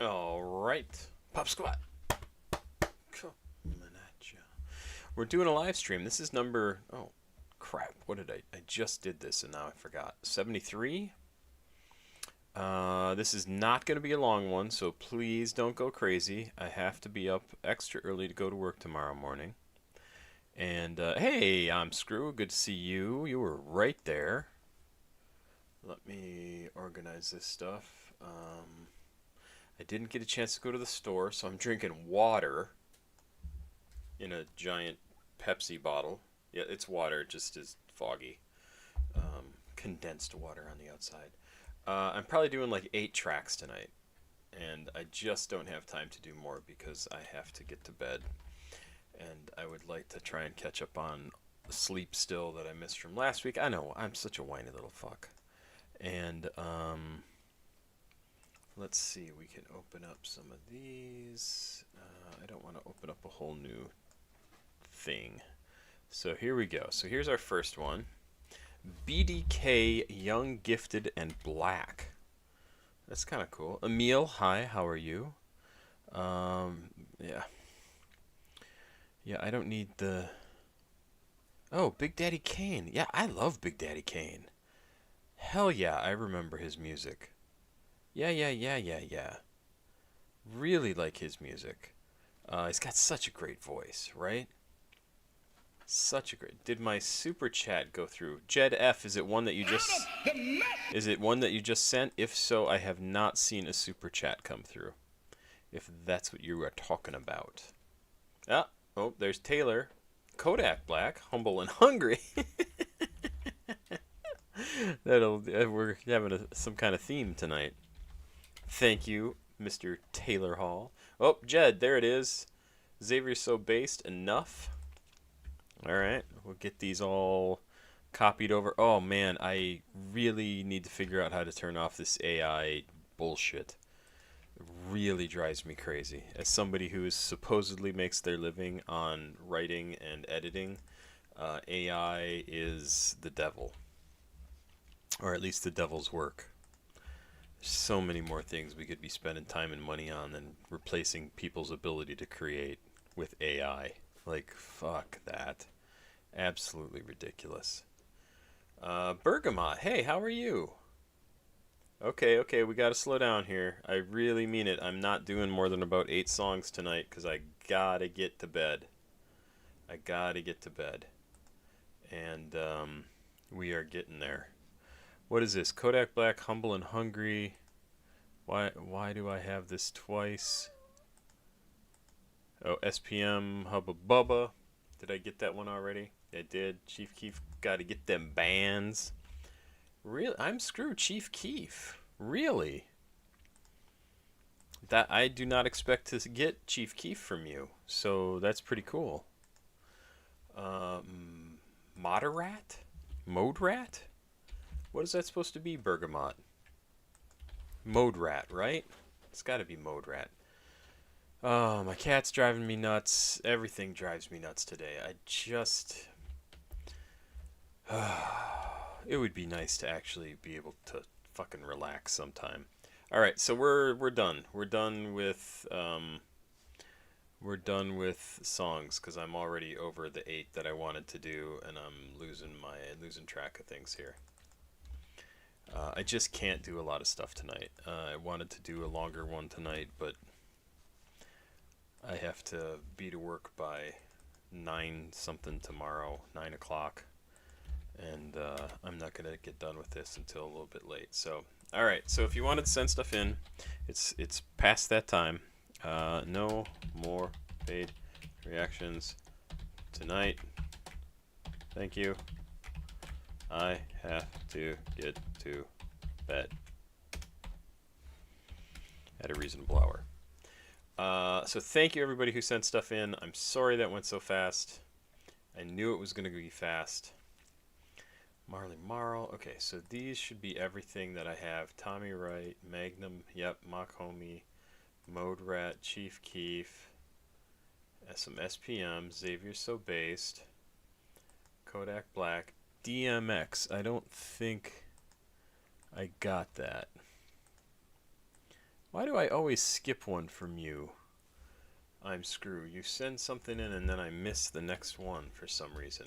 All right, Pop Squat. Coming at ya. We're doing a live stream. This is number. Oh, crap! What did I just did this and now I forgot. 73. This is not going to be a long one, so please don't go crazy. I have to be up extra early to go to work tomorrow morning. And hey, I'm Screw. Good to see you. You were right there. Let me organize this stuff. I didn't get a chance to go to the store, so I'm drinking water in a giant Pepsi bottle. Yeah, it's water, it just is foggy. Condensed water on the outside. I'm probably doing like 8 tracks tonight, and I just don't have time to do more because I have to get to bed. And I would like to try and catch up on sleep still that I missed from last week. I know, I'm such a whiny little fuck. And, let's see, we can open up some of these. I don't want to open up a whole new thing. So here we go. So here's our first one. BDK, Young, Gifted, and Black. That's kind of cool. Emil, hi, how are you? Yeah. Yeah, I don't need the... Oh, Big Daddy Kane. Yeah, I love Big Daddy Kane. Hell yeah, I remember his music. Yeah. Really like his music. He's got such a great voice, right? Such a great... Did my super chat go through? Jed F, is it one that you just... Is it one that you just sent? If so, I have not seen a super chat come through. If that's what you are talking about. Ah, oh, there's Taylor. Kodak Black, humble and hungry. We're having some kind of theme tonight. Thank you, Mr. Taylor Hall. Oh, Jed, there it is. XavierSoBased, enough. Alright, we'll get these all copied over. Oh man, I really need to figure out how to turn off this AI bullshit. It really drives me crazy. As somebody who supposedly makes their living on writing and editing, AI is the devil. Or at least the devil's work. There's so many more things we could be spending time and money on than replacing people's ability to create with AI. Like, fuck that. Absolutely ridiculous. Bergamot, hey, how are you? Okay, we gotta slow down here. I really mean it. I'm not doing more than about 8 songs tonight because I gotta get to bed. And, we are getting there. What is this? Kodak Black, Humble and Hungry. Why do I have this twice? Oh, SPM, Hubba Bubba. Did I get that one already? I did. Chief Keef, gotta get them bands. Really? I'm screwed, Chief Keef. Really? That I do not expect to get Chief Keef from you. So that's pretty cool. Moderat? Moderat? What is that supposed to be, Bergamot? Moderat, right? It's gotta be Moderat. Oh, my cat's driving me nuts. Everything drives me nuts today. I just... it would be nice to actually be able to fucking relax sometime. Alright, so we're done. We're done with songs because I'm already over the 8 that I wanted to do, and I'm losing track of things here. I just can't do a lot of stuff tonight. I wanted to do a longer one tonight, but I have to be to work by 9 something tomorrow, 9 o'clock, and I'm not gonna get done with this until a little bit late. So, all right. So if you wanted to send stuff in, it's past that time. No more paid reactions tonight. Thank you. I have to get to bed at a reasonable hour. So thank you everybody who sent stuff in. I'm sorry that went so fast. I knew it was going to be fast. Marley Marl. Okay, so these should be everything that I have. Tommy Wright, Magnum, yep, Mach-Hommy, Moderat, Chief Keef, some SPM, XavierSoBased, Kodak Black, DMX. I don't think I got that. Why do I always skip one from you? I'm screw. You send something in and then I miss the next one for some reason.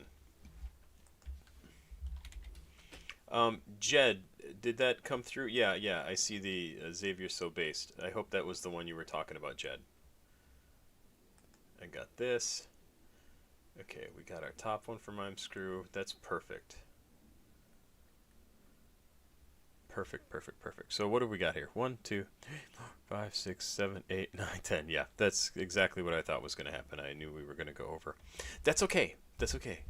Jed, did that come through? Yeah, I see the Xavier So Based. I hope that was the one you were talking about, Jed. I got this. Okay, we got our top one from I'm Screw. That's perfect. Perfect. So what do we got here? 1, 2, 3, 4, 5, 6, 7, 8, 9, 10. Yeah, that's exactly what I thought was going to happen. I knew we were going to go over. That's okay.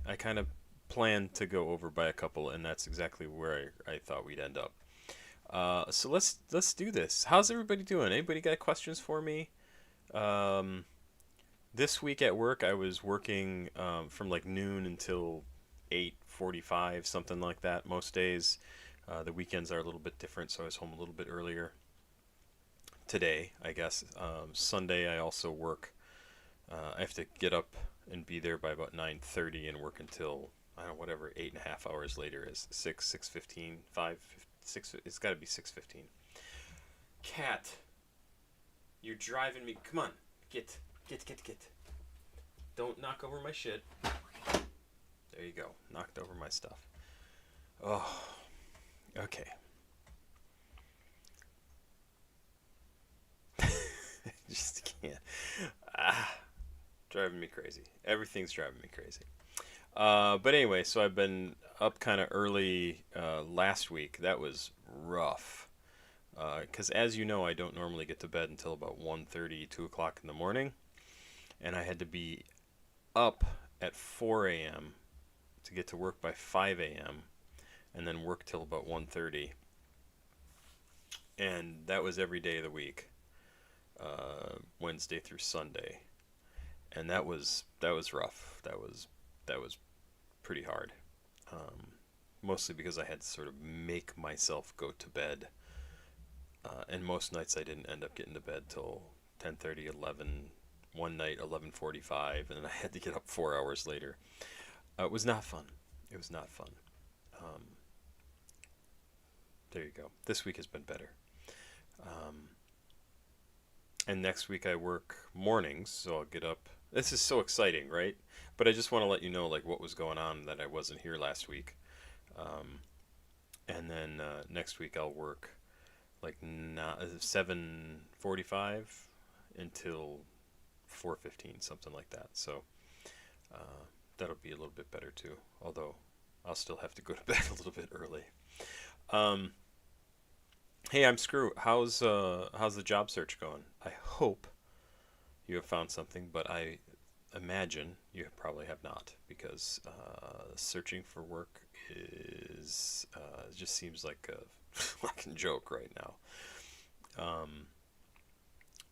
I kind of planned to go over by a couple, and that's exactly where I thought we'd end up. So let's do this. How's everybody doing? Anybody got questions for me? This week at work, I was working from like noon until 8:45, something like that. Most days, the weekends are a little bit different, so I was home a little bit earlier today, I guess. Sunday, I also work. I have to get up and be there by about 9:30 and work until I don't know, whatever 8.5 hours later is 6:15, 5, 6. It's got to be 6:15. Cat, you're driving me. Come on, get. Don't knock over my shit. There you go. Knocked over my stuff. Oh, okay. Just can't. Driving me crazy. Everything's driving me crazy. But anyway, so I've been up kind of early last week. That was rough. Because as you know, I don't normally get to bed until about 1:30, 2 o'clock in the morning. And I had to be up at 4 a.m. to get to work by 5 a.m. and then work till about 1:30. And that was every day of the week, Wednesday through Sunday. And that was rough. That was pretty hard. Mostly because I had to sort of make myself go to bed. And most nights I didn't end up getting to bed till 10:30, 11. One night 11:45, and then I had to get up 4 hours later. It was not fun. There you go. This week has been better. And next week I work mornings, so I'll get up. This is so exciting, right? But I just want to let you know like what was going on, that I wasn't here last week. And then next week I'll work like 7:45 until 4:15, something like that. So that'll be a little bit better too. Although I'll still have to go to bed a little bit early. Hey, I'm Screw. How's the job search going? I hope you have found something, but I imagine you probably have not, because searching for work is just seems like a fucking joke right now.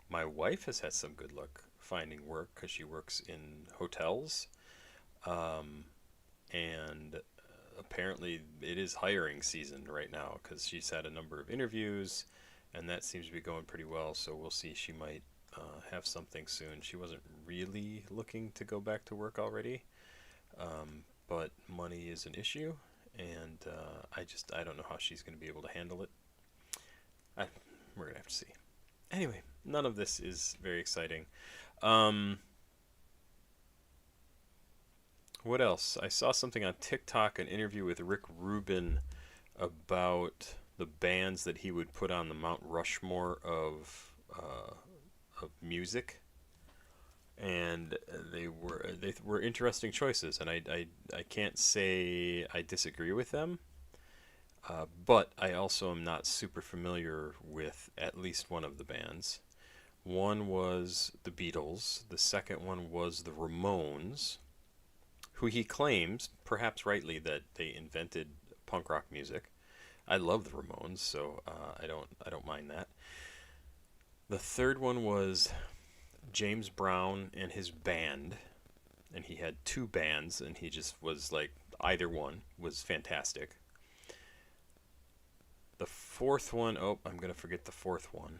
My wife has had some good luck finding work because she works in hotels, and apparently it is hiring season right now because she's had a number of interviews, and that seems to be going pretty well. So we'll see. She might have something soon. She wasn't really looking to go back to work already, but money is an issue, and I don't know how she's going to be able to handle it. We're gonna have to see. Anyway, none of this is very exciting. What else? I saw something on TikTok, an interview with Rick Rubin about the bands that he would put on the Mount Rushmore of music, and they were interesting choices, and I can't say I disagree with them, but I also am not super familiar with at least one of the bands. One was the Beatles. The second one was the Ramones, who he claims, perhaps rightly, that they invented punk rock music. I love the Ramones, so I don't mind that. The third one was James Brown and his band, and he had two bands, and he just was like, either one was fantastic. The fourth one, oh, I'm gonna forget the fourth one.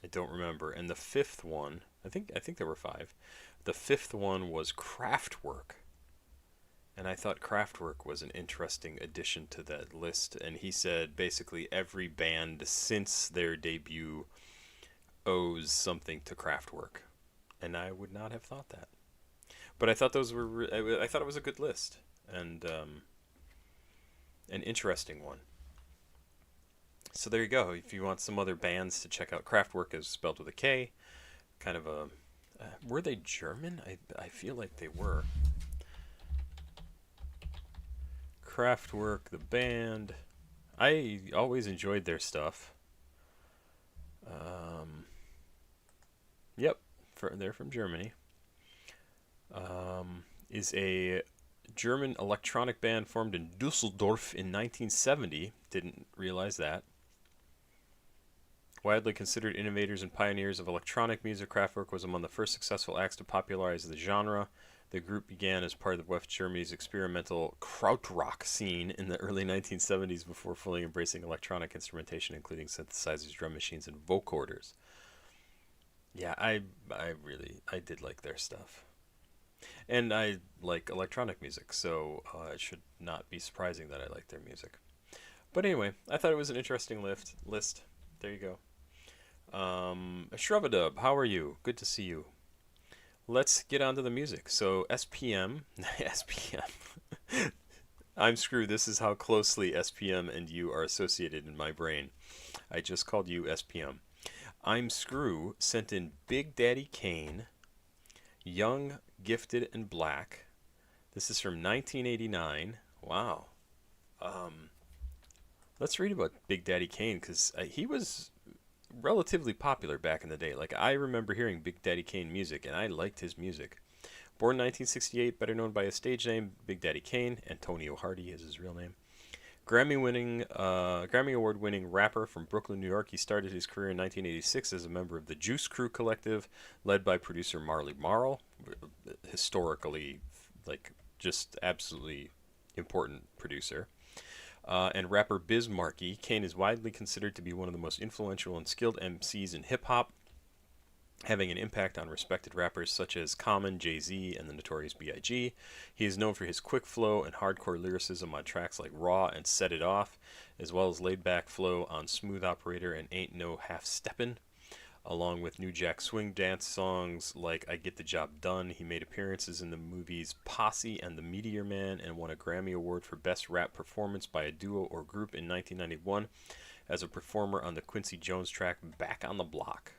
I don't remember. And the fifth one, I think there were five. The fifth one was Kraftwerk. And I thought Kraftwerk was an interesting addition to that list. And he said basically every band since their debut owes something to Kraftwerk. And I would not have thought that. But I thought I thought it was a good list. And an interesting one. So there you go. If you want some other bands to check out, Kraftwerk is spelled with a K. Kind of a... were they German? I feel like they were. Kraftwerk, the band. I always enjoyed their stuff. Yep, they're from Germany. Is a German electronic band formed in Dusseldorf in 1970. Didn't realize that. Widely considered innovators and pioneers of electronic music, Kraftwerk was among the first successful acts to popularize the genre. The group began as part of West Germany's experimental krautrock scene in the early 1970s before fully embracing electronic instrumentation, including synthesizers, drum machines, and vocoders. Yeah, I did like their stuff. And I like electronic music, so it should not be surprising that I like their music. But anyway, I thought it was an interesting list. There you go. Shrubadub, how are you? Good to see you. Let's get on to the music. So SPM, SPM. I'm screwed. This is how closely SPM and you are associated in my brain. I just called you SPM. I'm Screw sent in Big Daddy Kane, Young, Gifted, and Black. This is from 1989. Wow. Let's read about Big Daddy Kane, because he was relatively popular back in the day. Like, I remember hearing Big Daddy Kane music, and I liked his music. Born 1968, better known by his stage name, Big Daddy Kane. Antonio Hardy is his real name. Grammy Award-winning rapper from Brooklyn, New York. He started his career in 1986 as a member of the Juice Crew collective, led by producer Marley Marl. Historically, like, just absolutely important producer. And rapper Biz Markie. Kane is widely considered to be one of the most influential and skilled MCs in hip-hop, having an impact on respected rappers such as Common, Jay-Z, and the Notorious B.I.G. He is known for his quick flow and hardcore lyricism on tracks like Raw and Set It Off, as well as laid-back flow on Smooth Operator and Ain't No Half Steppin'. Along with New Jack Swing dance songs like I Get the Job Done, he made appearances in the movies Posse and The Meteor Man and won a Grammy Award for Best Rap Performance by a Duo or Group in 1991 as a performer on the Quincy Jones track Back on the Block.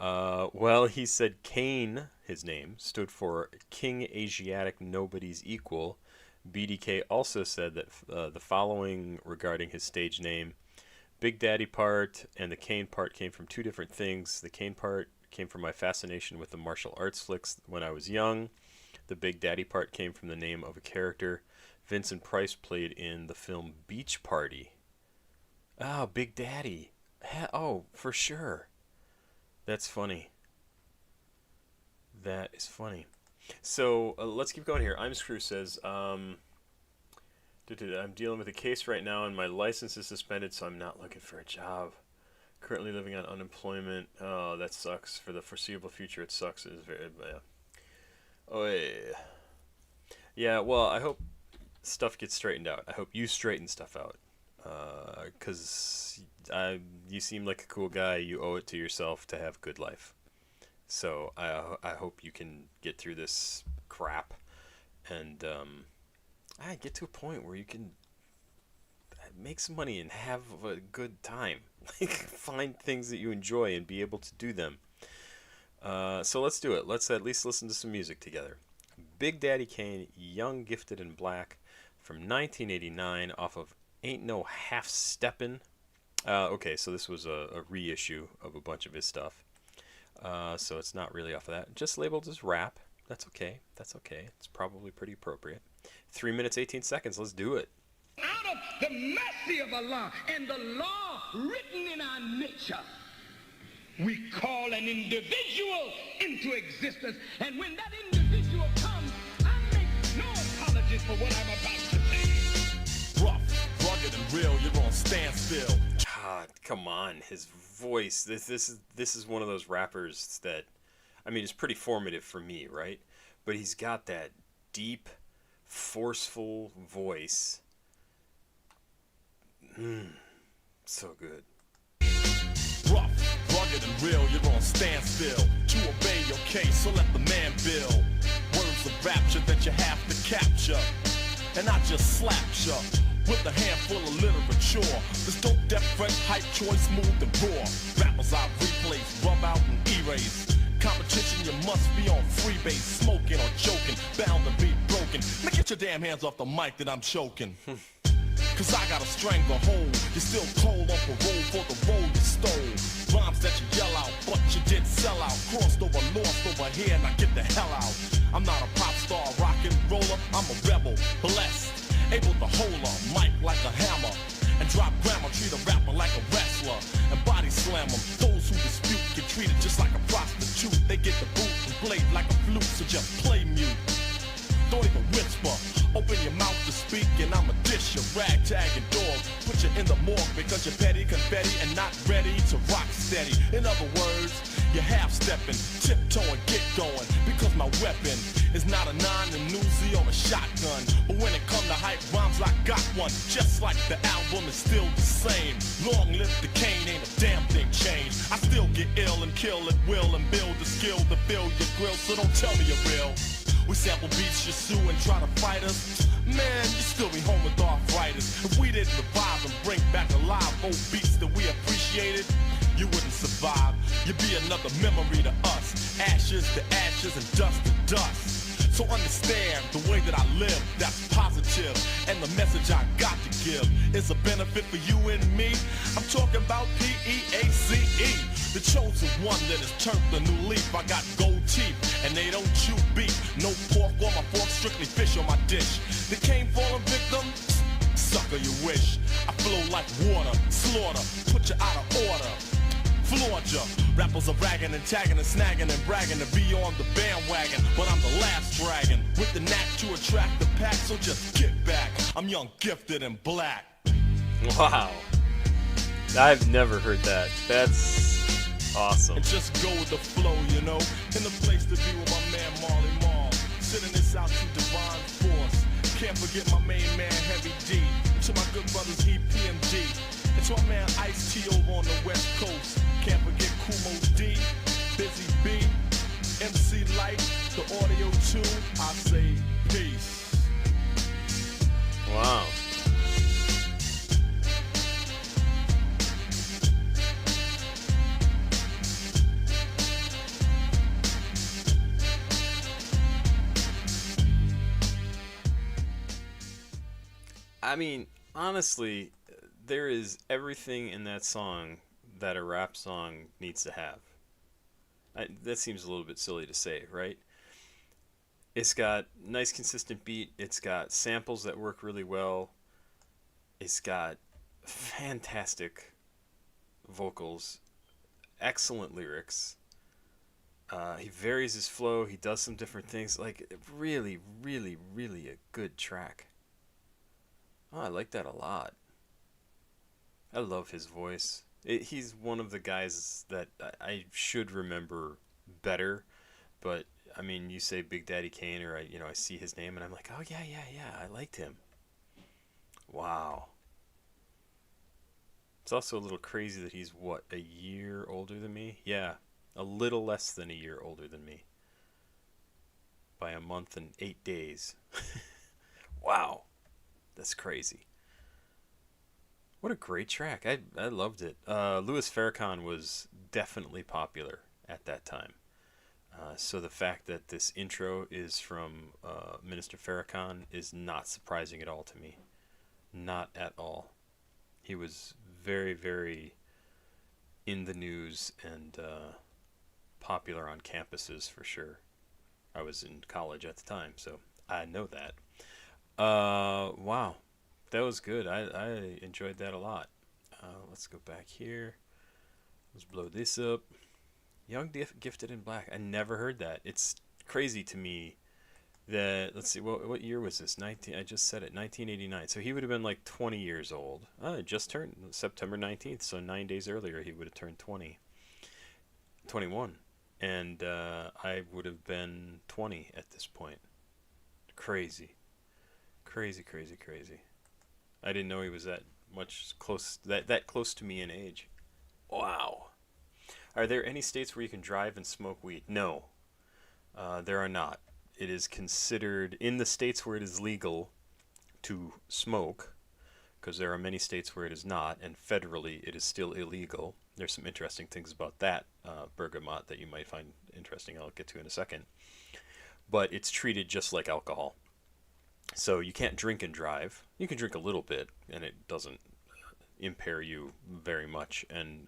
Well, he said Kane, his name, stood for King Asiatic Nobody's Equal. BDK also said that the following regarding his stage name: Big Daddy part and the Kane part came from two different things. The Kane part came from my fascination with the martial arts flicks when I was young. The Big Daddy part came from the name of a character Vincent Price played in the film Beach Party. Oh, Big Daddy. Oh, for sure. That's funny. That is funny. So let's keep going here. I'm Screw says, I'm dealing with a case right now and my license is suspended, so I'm not looking for a job. Currently living on unemployment. Oh, that sucks. For the foreseeable future, it sucks. It is very bad. Oh, yeah. Yeah, well, I hope stuff gets straightened out. I hope you straighten stuff out. Because you seem like a cool guy. You owe it to yourself to have a good life. So I hope you can get through this crap and get to a point where you can make some money and have a good time. Like, find things that you enjoy and be able to do them. So let's do it. Let's at least listen to some music together. Big Daddy Kane, Young, Gifted, and Black from 1989 off of Ain't No Half Steppin'. Okay, so this was a reissue of a bunch of his stuff. So it's not really off of that. Just labeled as rap. That's okay. That's okay. It's probably pretty appropriate. 3 minutes, 18 seconds. Let's do it. Out of the mercy of Allah and the law written in our nature, we call an individual into existence. And when that individual comes, I make no apologies for what I'm about to say. Rough, rugged, and real, you're on standstill. God, come on. His voice. This is one of those rappers that, I mean, it's pretty formative for me, right? But he's got that deep, forceful voice. So good. Rough, rugged and real, you're on standstill. To obey your case, so let the man build. Words of rapture that you have to capture. And I just slapped ya with a handful of literature. This dope, deaf, fresh, hype, choice, smooth and raw. Rappers I replace, rub out and erase. Competition, you must be on freebase. Smoking or joking, bound to be broken. Now get your damn hands off the mic that I'm choking. Cause I got a stranglehold. You're still cold on parole for the role you stole. Rhymes that you yell out, but you did sell out. Crossed over, lost over here, now get the hell out. I'm not a pop star, rock and roller. I'm a rebel, blessed, able to hold a mic like a hammer. And drop grammar, treat a rapper like a wrestler. And body slam them. Those who dispute get treated just like a prostitute. They get the boot and played like a flute, so just play mute. Don't even whisper, open your mouth to speak and I'ma dish your ragtag and dog. Put you in the morgue because you're petty, confetti and not ready to rock steady. In other words, you're half-stepping, tiptoeing, get going. Because my weapon is not a 9 and Uzi or a shotgun. But when it come to hype rhymes, I got one. Just like the album is still the same. Long live the Kane, ain't a damn thing changed. I still get ill and kill at will and build the skill to fill your grill. So don't tell me you're real. We sample beats, you sue and try to fight us. Man, you still be home with arthritis. If we didn't revive and bring back alive old beats that we appreciated, you wouldn't survive. You'd be another memory to us. Ashes to ashes and dust to dust. So understand the way that I live, that's positive. And the message I got to give is a benefit for you and me. I'm talking about P-E-A-C-E. The chosen one that has turned the new leaf. I got gold teeth and they don't chew beef. No pork on my fork, strictly fish on my dish. The Kane fallen victim? Sucker you wish. I flow like water, slaughter, put you out of order. Floored ya. Rappers are bragging and tagging and snagging and bragging to be on the bandwagon. But I'm the last dragon with the knack to attract the pack. So just get back. I'm young, gifted, and black. Wow. I've never heard that. That's awesome. And just go with the flow, you know. In the place to be with my man Marley Marl. Sending this out to divine force. Can't forget my main man Heavy D. To my good brothers EPMD. And to my man Ice-T over on the west coast. Can't forget Kumo D, Busy B, MC Light, the audio too. I say peace. Wow. I mean, honestly, there is everything in that song that a rap song needs to have. That seems a little bit silly to say, right? It's got nice consistent beat. It's got samples that work really well. It's got fantastic vocals, excellent lyrics. He varies his flow. He does some different things. Like, really, really, really a good track. Oh, I like that a lot. I love his voice. He's one of the guys that I should remember better, but I mean, you say Big Daddy Kane, or I see his name and I'm like, oh yeah, I liked him. Wow. It's also a little crazy that he's what, a year older than me? Yeah, a little less than a year older than me. By a month and 8 days. Wow. That's crazy. What a great track. I loved it. Louis Farrakhan was definitely popular at that time. So the fact that this intro is from Minister Farrakhan is not surprising at all to me. Not at all. He was very, very in the news and popular on campuses for sure. I was in college at the time, so I know that. Wow. That was good. I enjoyed that a lot. Let's go back here. Let's blow this up. Young, Gifted, and Black. I never heard that. It's crazy to me that, let's see, what year was this? I just said it, 1989. So he would have been like 20 years old. Just turned September 19th, so 9 days earlier he would have turned 21. And I would have been 20 at this point. Crazy. Crazy, crazy, crazy. I didn't know he was that much close, that close to me in age. Wow. Are there any states where you can drive and smoke weed? No, there are not. It is considered, in the states where it is legal to smoke, because there are many states where it is not, and federally it is still illegal. There's some interesting things about that, bergamot, that you might find interesting. I'll get to in a second. But it's treated just like alcohol. So you can't drink and drive. You can drink a little bit, and it doesn't impair you very much, and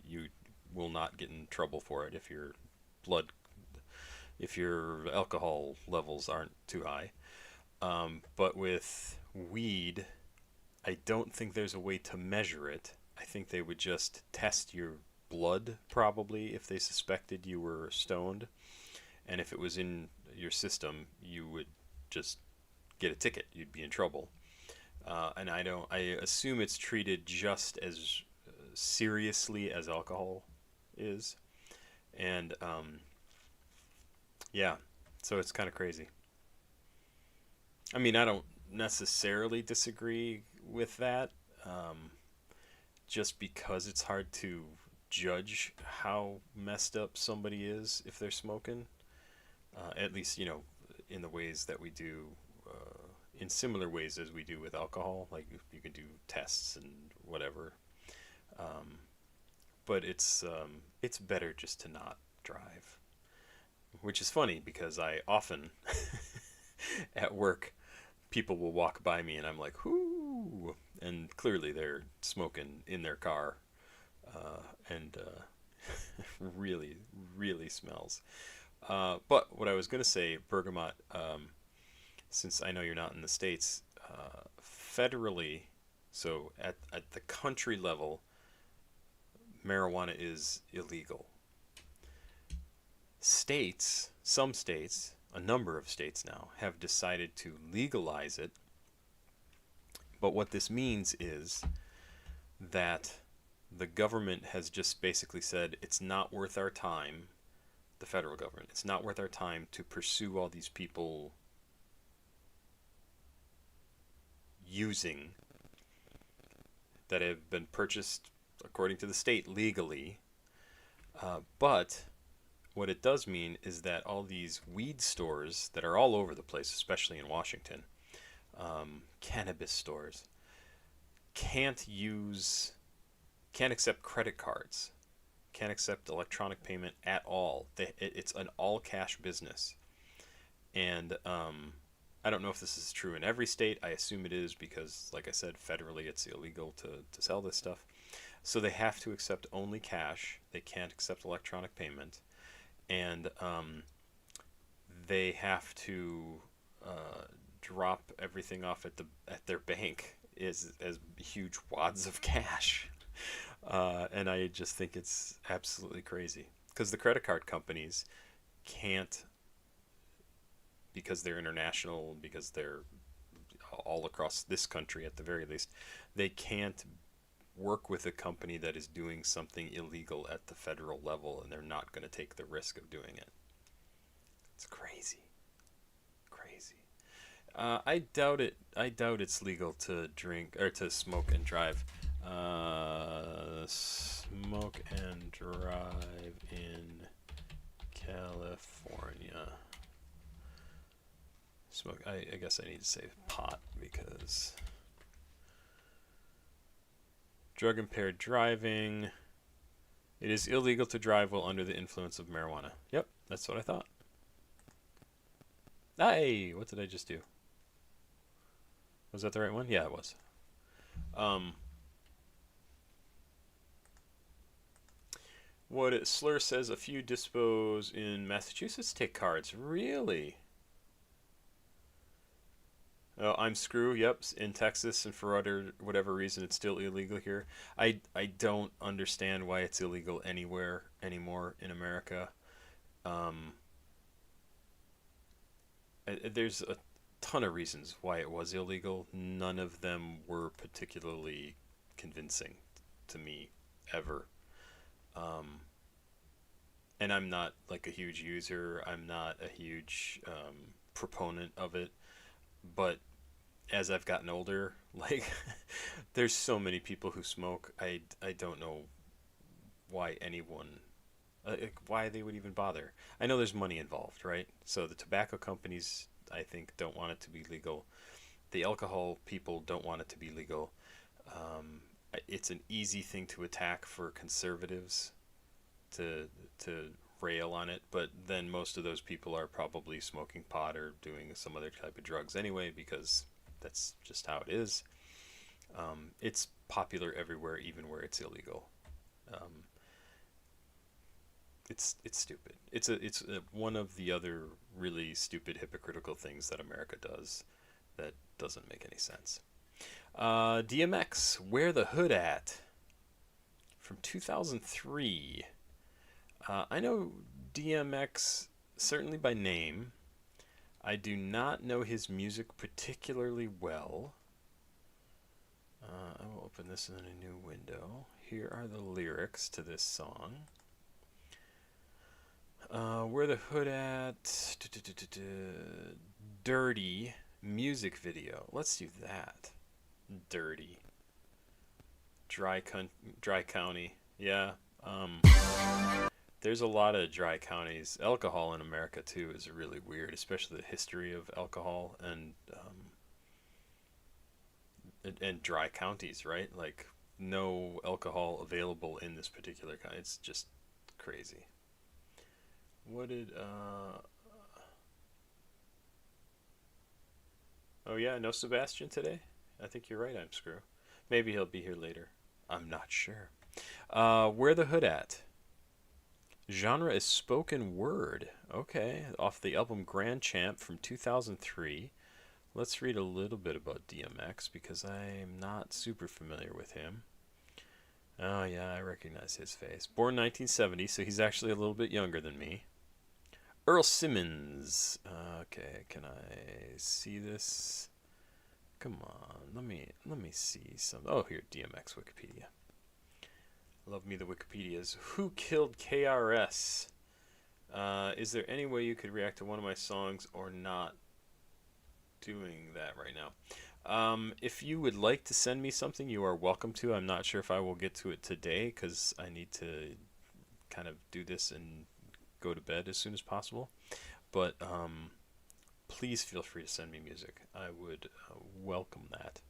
you will not get in trouble for it if your alcohol levels aren't too high. But with weed, I don't think there's a way to measure it. I think they would just test your blood, probably, if they suspected you were stoned. And if it was in your system, you would just get a ticket. You'd be in trouble. And I assume it's treated just as seriously as alcohol is. And, yeah, so it's kind of crazy. I mean, I don't necessarily disagree with that, just because it's hard to judge how messed up somebody is if they're smoking. At least, in the ways that we do, in similar ways as we do with alcohol. Like, you can do tests and whatever. But it's better just to not drive. Which is funny, because I often, at work, people will walk by me and I'm like, whoo! And clearly they're smoking in their car. And really, really smells. But what I was going to say, bergamot, since I know you're not in the States, federally, so at the country level, marijuana is illegal. States, some states, a number of states now, have decided to legalize it. But what this means is that the government has just basically said it's not worth our time, the federal government, it's not worth our time to pursue all these people using, that have been purchased according to the state legally. But what it does mean is that all these weed stores that are all over the place, especially in Washington, cannabis stores, can't accept credit cards, can't accept electronic payment at all. It's an all cash business. And I don't know if this is true in every state. I assume it is, because, like I said, federally it's illegal to sell this stuff. So they have to accept only cash. They can't accept electronic payment. And they have to drop everything off at their bank as huge wads of cash. And I just think it's absolutely crazy, because the credit card companies can't, because they're international, because they're all across this country at the very least, they can't work with a company that is doing something illegal at the federal level, and they're not going to take the risk of doing it. It's crazy. I doubt it. I doubt it's legal to drink or to smoke and drive. Smoke and drive in California. Smoke. I guess I need to say pot, because drug impaired driving. It is illegal to drive while under the influence of marijuana. Yep, that's what I thought. Hey, what did I just do? Was that the right one? Yeah, it was. What Slur says, a few dispos in Massachusetts take cards. Really? Oh, I'm Screw. Yep, in Texas, and for whatever reason, it's still illegal here. I don't understand why it's illegal anywhere anymore in America. There's a ton of reasons why it was illegal. None of them were particularly convincing to me ever. And I'm not like a huge user. I'm not a huge proponent of it. But as I've gotten older, like, there's so many people who smoke. I don't know why anyone, why they would even bother. I know there's money involved, right? So the tobacco companies, I think, don't want it to be legal. The alcohol people don't want it to be legal. It's an easy thing to attack for conservatives to rail on it, but then most of those people are probably smoking pot or doing some other type of drugs anyway, because that's just how it is. It's popular everywhere, even where it's illegal. It's stupid. It's one of the other really stupid, hypocritical things that America does that doesn't make any sense. DMX, Where the Hood At? From 2003. I know DMX certainly by name. I do not know his music particularly well. I will open this in a new window. Here are the lyrics to this song. Where the Hood At? Dirty music video. Let's do that. Dirty. Dry county. Yeah. There's a lot of dry counties. Alcohol in America too is really weird, especially the history of alcohol and dry counties, right? Like no alcohol available in this particular county. It's just crazy. What did Oh yeah, no Sebastian today? I think you're right, I'm Screw. Maybe he'll be here later. I'm not sure. Where the Hood At? Genre is spoken word. Okay, off the album Grand Champ from 2003. Let's read a little bit about DMX because I'm not super familiar with him. Oh yeah, I recognize his face. Born 1970, so he's actually a little bit younger than me. Earl Simmons. Okay, can I see this? Come on, let me see some. Oh, here, DMX Wikipedia. Love me the Wikipedias. Who killed KRS? Is there any way you could react to one of my songs or not doing that right now? If you would like to send me something, you are welcome to. I'm not sure if I will get to it today because I need to kind of do this and go to bed as soon as possible. But please feel free to send me music. I would welcome that.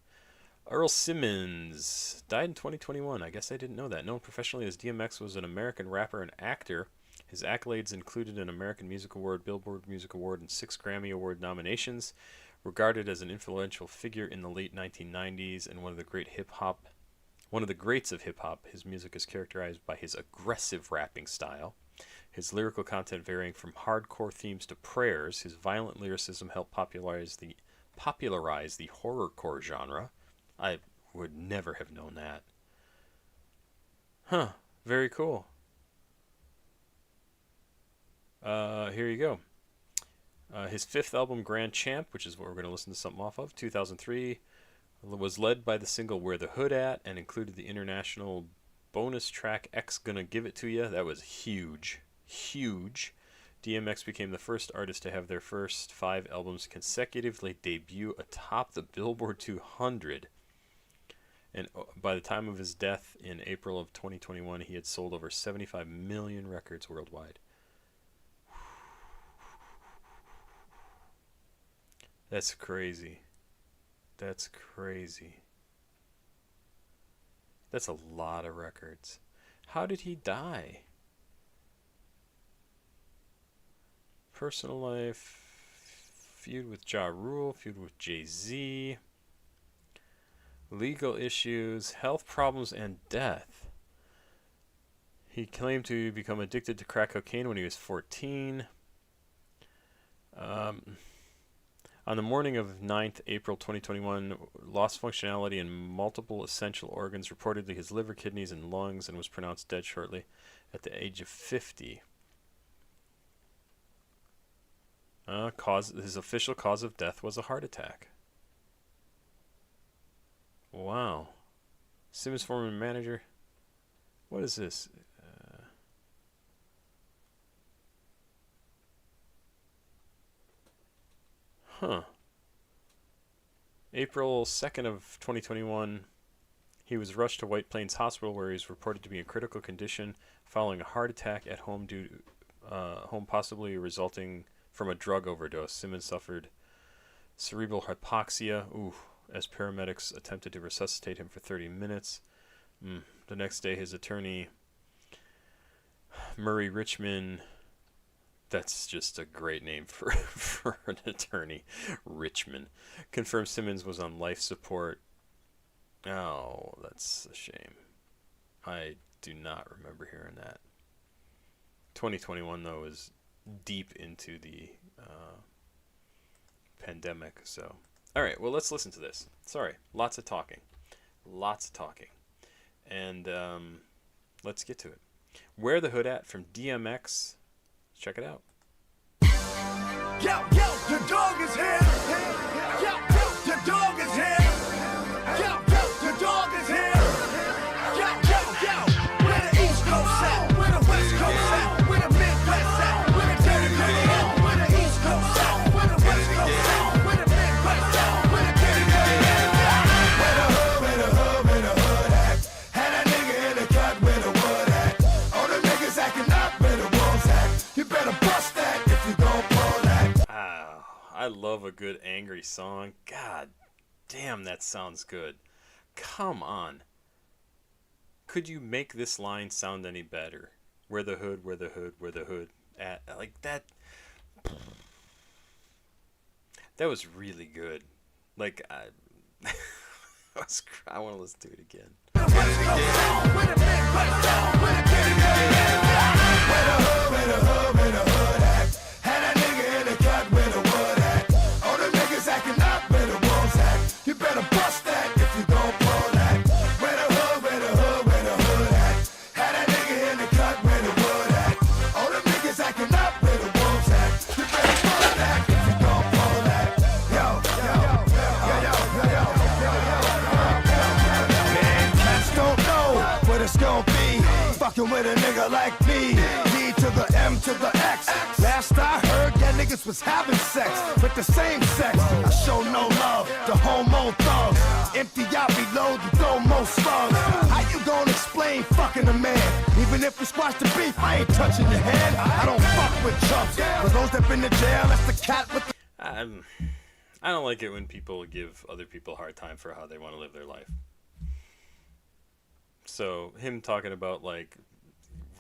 Earl Simmons died in 2021. I guess I didn't know that. Known professionally as DMX, was an American rapper and actor. His accolades included an American Music Award, Billboard Music Award, and 6 Grammy Award nominations. Regarded as an influential figure in the late 1990s and one of the greats of hip hop, his music is characterized by his aggressive rapping style. His lyrical content varying from hardcore themes to prayers, his violent lyricism helped popularize the horrorcore genre. I would never have known that. Huh. Very cool. Here you go. His 5th album, Grand Champ, which is what we're going to listen to something off of, 2003, was led by the single Where the Hood At and included the international bonus track X Gonna Give It To Ya. That was huge. Huge. DMX became the first artist to have their first 5 albums consecutively debut atop the Billboard 200. And by the time of his death in April of 2021, he had sold over 75 million records worldwide. That's crazy. That's crazy. That's a lot of records. How did he die? Personal life, feud with Ja Rule, feud with Jay-Z, legal issues, health problems, and death. He claimed to become addicted to crack cocaine when he was 14. On the morning of 9th April 2021, lost functionality in multiple essential organs, reportedly his liver, kidneys, and lungs, and was pronounced dead shortly at the age of 50. His official cause of death was a heart attack. Wow. Simmons, former manager. What is this? Huh. April 2nd of 2021, he was rushed to White Plains Hospital where he was reported to be in critical condition following a heart attack at home possibly resulting from a drug overdose. Simmons suffered cerebral hypoxia, as paramedics attempted to resuscitate him for 30 minutes. The next day, his attorney, Murray Richmond, that's just a great name for an attorney, Richmond, confirmed Simmons was on life support. Oh, that's a shame. I do not remember hearing that. 2021, though, is deep into the pandemic, so... Alright, well, let's listen to this. Sorry, lots of talking. And let's get to it. Where the Hood At from DMX. Check it out. Yo, the dog is here. Yo, the dog is here. Yo, the dog is here. Yo, where the East Coast at? Where the West Coast at? Where the Midwest at? Where the territory at? Where the East Coast at? Where the West Coast at? Where the Midwest at? Where the territory at? Where the hood at? Had a nigga in the cut where the wood at. All the niggas acting up where the wolves at. You better bust that if you gon' pull that. I love a good angry song. God damn, that sounds good. Come on. Could you make this line sound any better? Where the hood at? Like that. That was really good. Like, I want to listen to it again. Where the hood at? Had a nigga in the cut where the wood at. All the niggas acting up where the wolves at. You better bust that if you gon' pull that. Where the hood at? Had a nigga in the cut where the wood at. All the niggas acting up where the wolves at. You better bust that if you gon' pull that. Yo. Man, cats don't know what it's gon' be. Fucking with a nigga like me. D to the M to the X. Last I heard, that niggas was having sex with the same sex. I show no love to homo thugs. Empty out, reload, and throw more slugs. How you gonna explain fucking a man? Even if we squash the beef, I ain't touching your hand. I don't fuck with chumps. For those that been to jail, that's the cat with the... I don't like it when people give other people a hard time for how they want to live their life. So, him talking about, like,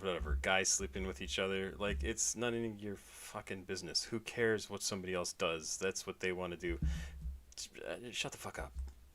whatever, guys sleeping with each other, like, it's none of your fucking business. Who cares what somebody else does? That's what they want to do. Shut the fuck up.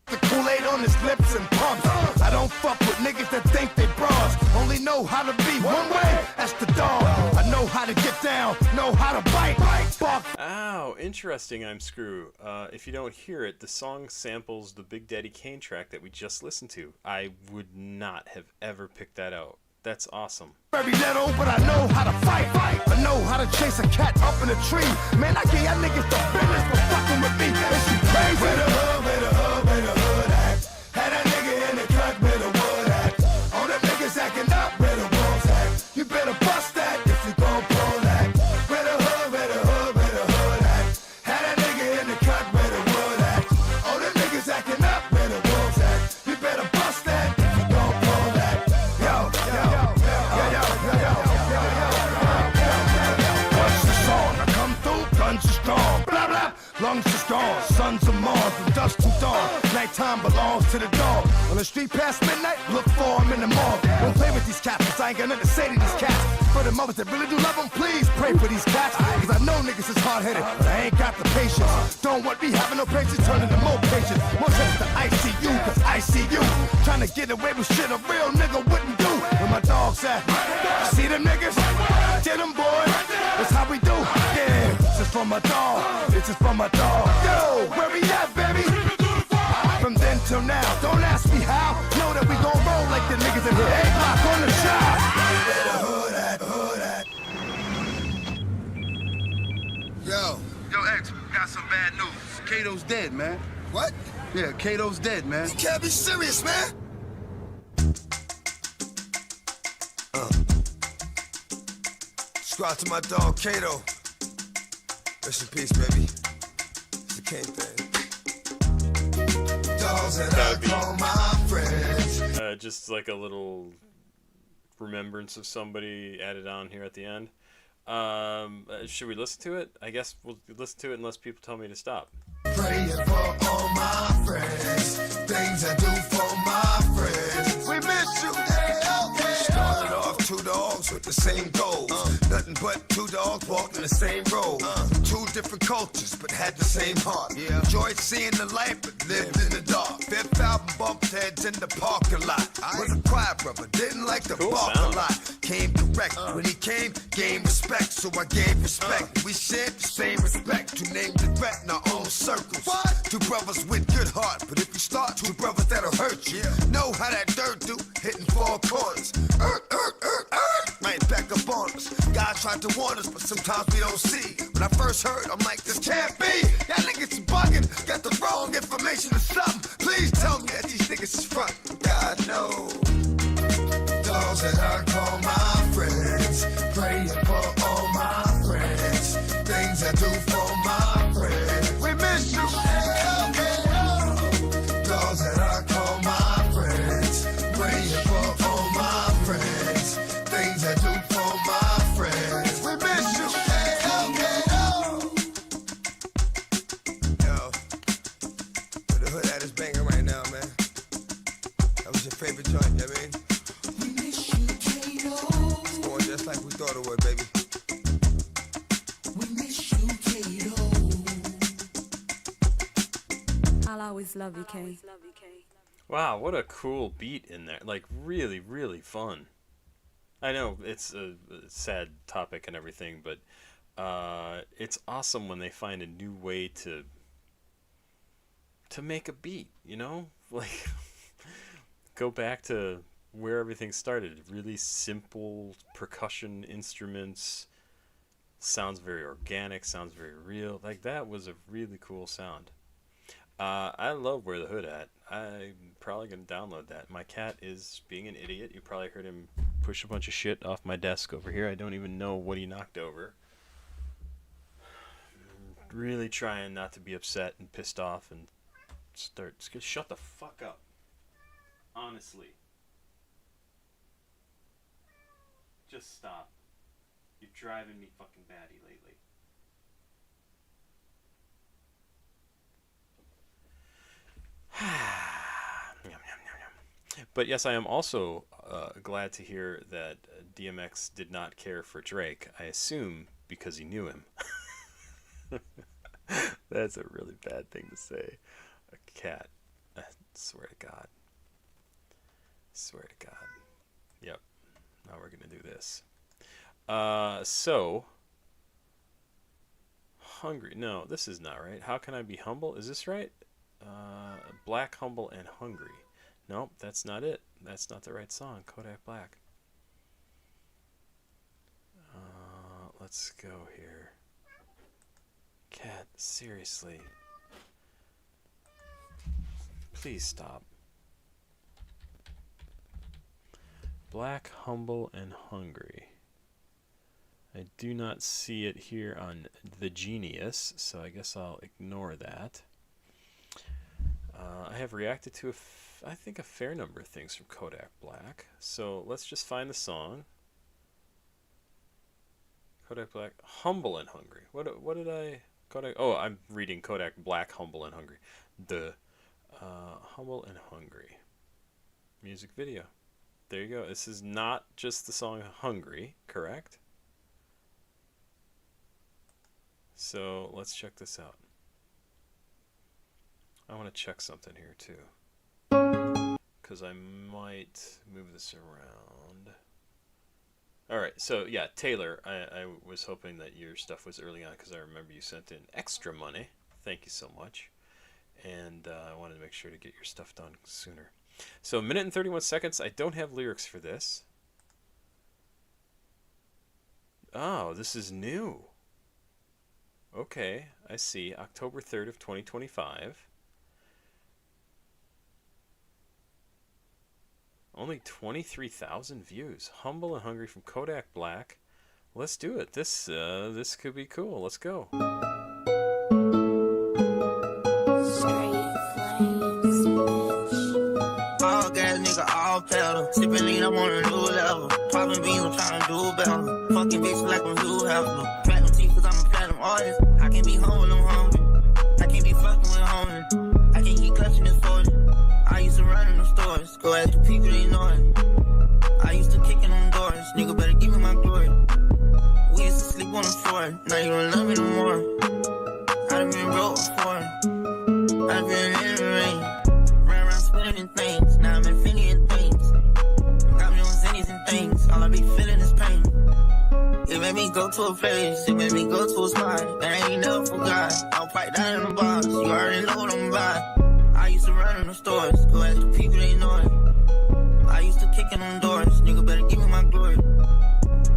The Kool-Aid on his lips and pumps. I don't fuck with niggas that think they bras. Only know how to be one way, that's the dog. I know how to get down, know how to bite. Bark. Ow, interesting, I'm Screw. If you don't hear it, the song samples the Big Daddy Kane track that we just listened to. I would not have ever picked that out. That's awesome. Very little, but I know how to fight. I know how to chase a cat up in a tree. Man, I gave y'all niggas the business for fucking with me. Is you crazy? Where the hood at? Had a nigga in the cut where the wood at. All the niggas acting up where the wolves at. You better bust that if you gon' pull that. Where the hood at? Had a nigga in the cut where the wood at. All the niggas acting up where the wolves at. You better bust that if you gon' pull that. Yo. What's the song? I come through, guns are strong. Blah, blah. Lungs are strong, sons of Mars, from dusk to dawn. Nighttime belongs to the dog. On the street past midnight, look for him in the morgue. Don't play with these cats, 'cause I ain't got nothing to say to these cats. For the mothers that really do love them, please pray for these cats. 'Cause I know niggas is hard-headed, but I ain't got the patience. Don't want me having no patience, turning to more patience. More trips to ICU, 'cause I see you. Trying to get away with shit a real nigga wouldn't do. Where my dogs at? You see them niggas? Get them, boy. That's how we do. Yeah, this is for my dog. This is for my dog. Yo, where we at, baby? From then till now, don't ask me how. Know that we gon' roll like the niggas in here. 8 o'clock on the shot. Where the hood at? Yo, X, got some bad news. Kato's dead, man. What? Yeah, Kato's dead, man. You can't be serious, man. Subscribe to my dog, Kato. Rest in peace, baby. It's the Kane thing. That'd be Call my friends. just like a little remembrance of somebody added on here at the end. Should we listen to it? I guess we'll listen to it unless people tell me to stop. Praying for all my friends. Things I do for my friends. We miss you. Started off two dogs with the same goals. Nothing but two dogs walking the same road. Two different cultures but had the same heart. Enjoyed seeing the light but lived in the dark. Fifth album bumped heads in the parking lot. Was a quiet brother, didn't like to bark a lot. Came correct when he came, gained respect, so I gave respect. We shared the same respect. Two named the threat in our own circles. Two brothers with good heart, but if you start, two brothers that'll hurt you. Know how that dirt do, hitting four corners. Right back up on us. God tried to warn us, but sometimes we don't see. When I first heard, I'm like, this can't be. Y'all niggas bugging, got the wrong information or something. Please tell me that these niggas is front. God knows. Dogs that I call my friends. Praying for all my friends. Things I do for my friends. We miss you. Dogs that I call my friends. Praying for all my friends. Things I do for my friends. We miss you. Yo, where the hood at is banging right now, man. That was your favorite joint, you know what I mean? It's going just like we thought it would, baby. I'll always love you, Kane. Wow, what a cool beat in there. Like, really, really fun. I know it's a sad topic and everything, but it's awesome when they find a new way to make a beat, you know? Like, go back to where everything started. Really simple percussion instruments. Sounds very organic, sounds very real. Like, that was a really cool sound. I love Where the Hood At. I'm probably going to download that. My cat is being an idiot. You probably heard him push a bunch of shit off my desk over here. I don't even know what he knocked over. I'm really trying not to be upset and pissed off and shut the fuck up. Honestly. Just stop. You're driving me fucking batty lately. But yes, I am also glad to hear that DMX did not care for Drake. I assume because he knew him. That's a really bad thing to say. A cat. I swear to God. Swear to God. Yep. Now we're going to do this. So. Hungry. No, this is not right. How can I be humble? Is this right? Black, humble, and hungry. Nope, that's not it. That's not the right song. Kodak Black. Let's go here. Cat, seriously. Please stop. Black, humble, and hungry. I do not see it here on The Genius, so I guess I'll ignore that. I have reacted to, I think, a fair number of things from Kodak Black. So let's just find the song. Kodak Black, Humble and Hungry. What did I... Kodak... Oh, I'm reading Kodak Black, Humble and Hungry. The Humble and Hungry music video. There you go. This is not just the song Hungry, correct? So let's check this out. I want to check something here too, because I might move this around. Alright, so yeah, Taylor, I was hoping that your stuff was early on, because I remember you sent in extra money. Thank you so much. And I wanted to make sure to get your stuff done sooner. So, 1 minute and 31 seconds. I don't have lyrics for this. Oh, this is new. Okay, I see. October 3rd of 2025. Only 23,000 views. Humble and Hungry from Kodak Black. Let's do it. This could be cool. Let's go. Straight flames. an all pedal. Sipping lean, I'm on a new level. Popping beans, I'm trying to do better. Fucking bitch like I'm Hugh Hefner. Platinum teeth, cause I'm a platinum artist. I can't be home when I'm hungry. I can't be fucking with homie. I can't keep clutching this 40. I used to run in the stores. Go ask the people they know it. I used to kick in on doors. Nigga better give me my glory. We used to sleep on the floor. Now you don't love me no more. I done been broke before. I done been in the rain. Ran around spinning things. Now I'm infinity things. Got me on zennies and things. All I be feeling is pain. It made me go to a place. It made me go to a spot that I ain't never forgot. I'll pipe down in the box. You already know what I'm about. I used to run in the stores. Go ask the people they know it. I used to kick in on doors. Nigga better give me my glory.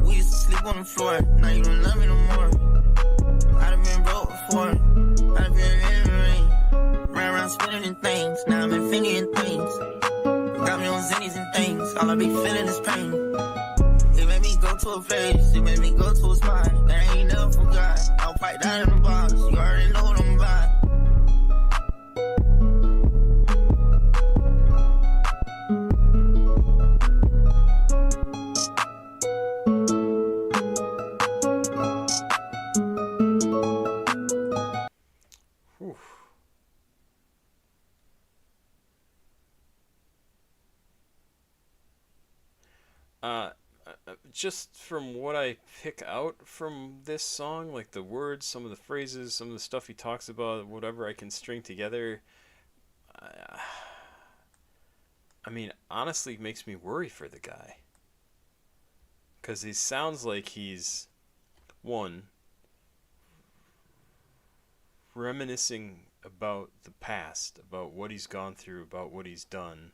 We used to sleep on the floor. Now you don't love me no more. I done been broke before. I done been in the rain. Ran around spinning things. Now I'm infinity and things. Got me on zennies and things. All I be feeling is pain. It made me go to a place. It made me go to a spot that I ain't never forgot. I'll pipe down in the box. You already know what I'm about. Whew. Just from what I pick out from this song, like the words, some of the phrases, some of the stuff he talks about, whatever I can string together, I mean, honestly, makes me worry for the guy. Because he sounds like he's, one, reminiscing about the past, about what he's gone through, about what he's done.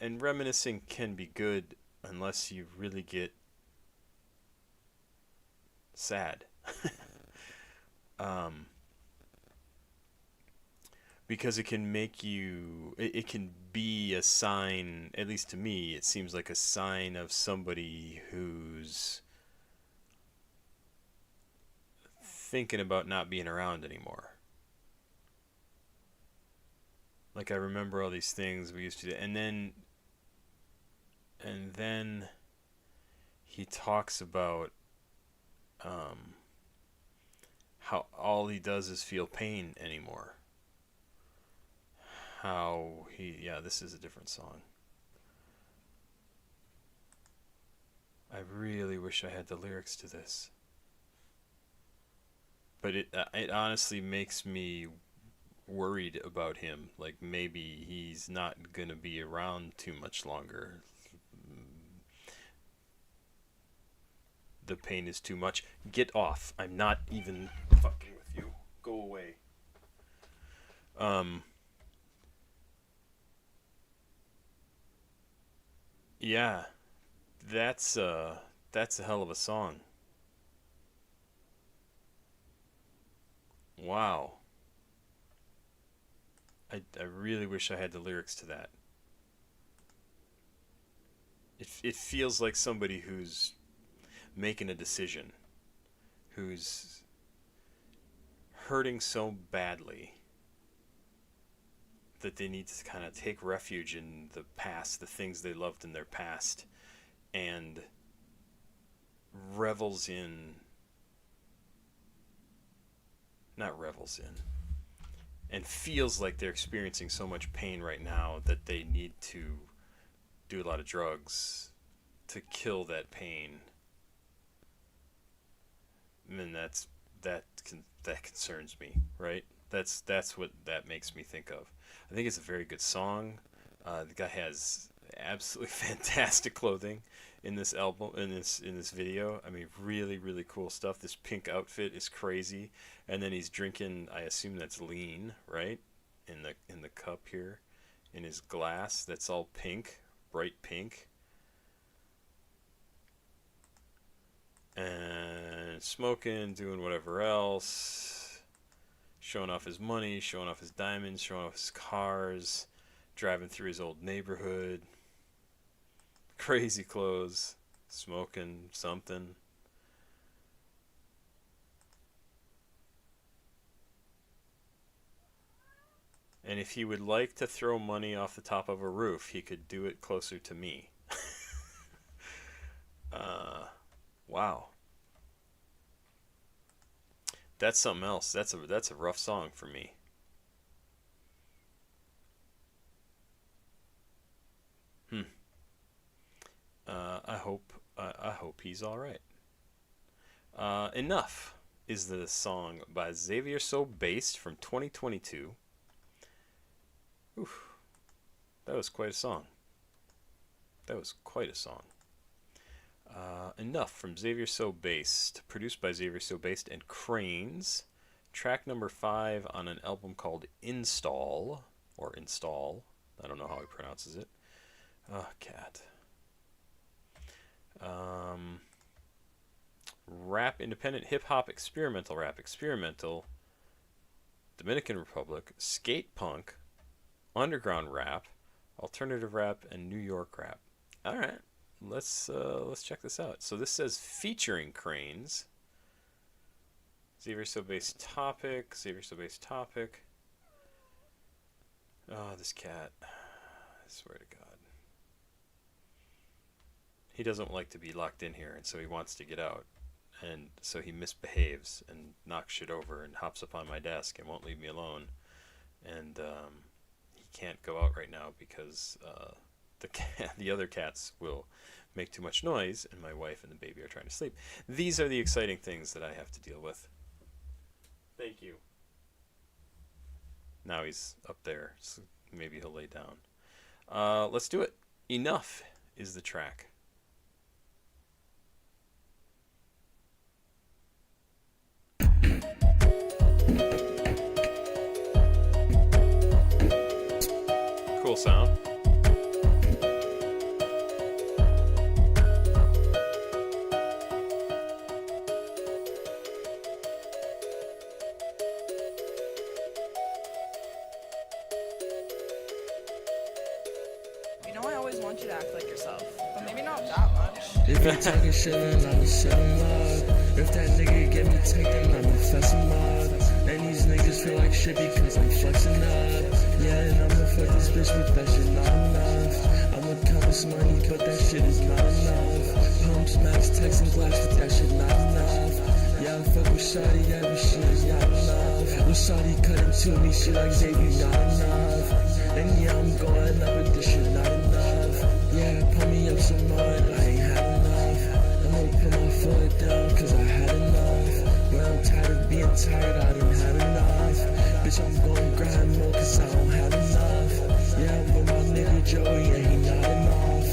And reminiscing can be good unless you really get sad. Because it can make you, it can be a sign, at least to me, it seems like a sign of somebody who's thinking about not being around anymore. Like, I remember all these things we used to do, and then he talks about how all he does is feel pain anymore. How he, yeah, this is a different song. I really wish I had the lyrics to this. But it honestly makes me worried about him. Like, maybe he's not gonna be around too much longer. The pain is too much. Get off. I'm not even fucking with you. Go away. Yeah. That's a hell of a song. Wow. I really wish I had the lyrics to that. It feels like somebody who's making a decision, who's hurting so badly that they need to kind of take refuge in the past, the things they loved in their past, and and feels like they're experiencing so much pain right now that they need to do a lot of drugs to kill that pain. And that concerns me, right? That's what that makes me think of. I think it's a very good song. The guy has absolutely fantastic clothing in this album, in this video. I mean, really, really cool stuff. This pink outfit is crazy, and then he's drinking, I assume that's lean, right? In the cup here, in his glass. That's all pink, bright pink. And smoking, doing whatever else, showing off his money, showing off his diamonds, showing off his cars, driving through his old neighborhood, crazy clothes, smoking something. And if he would like to throw money off the top of a roof, he could do it closer to me. Wow. That's something else. That's a rough song for me. I hope he's all right. Enough is the song by xaviersobased from 2022. Oof. That was quite a song. That was quite a song. Enough from xaviersobased, produced by xaviersobased and Cranes. Track number 5 on an album called Install, or Install. I don't know how he pronounces it. Oh, cat. Rap, independent, hip-hop, experimental rap, experimental, Dominican Republic, skate punk, underground rap, alternative rap, and New York rap. All right, let's check this out. So this says featuring Cranes. xaviersobased topic. xaviersobased topic. Oh, this cat. I swear to God. He doesn't like to be locked in here, and so he wants to get out. And so he misbehaves and knocks shit over and hops up on my desk and won't leave me alone. And he can't go out right now because the other cats will make too much noise, and my wife and the baby are trying to sleep. These are the exciting things that I have to deal with. Thank you. Now he's up there, so maybe he'll lay down. Let's do it. Enough is the track. Cool sound. You know I always want you to act like yourself, but maybe not that much. If you talking shit, then I'ma set him up. If that nigga get me taken, I'ma fess him up. And these niggas feel like shit because I'm flexing up. Yeah, and I'ma fuck this bitch, but that shit not enough. I'ma count this money, but that shit is not enough. Pumps, max, texting glass, but that shit not enough. Yeah, I fuck with Shawty, yeah, but she is not enough. With Shawty cutting to me, she like Xavier, not enough. And yeah, I'm going up, but this shit not enough. Yeah, pump me up some more, and I ain't had enough. I'ma put my foot down, cause I had enough. But I'm tired of being tired, I done had enough. Bitch, I'm going grind more, cause I don't have enough. Yeah, I'm with my nigga Joey, and he not enough.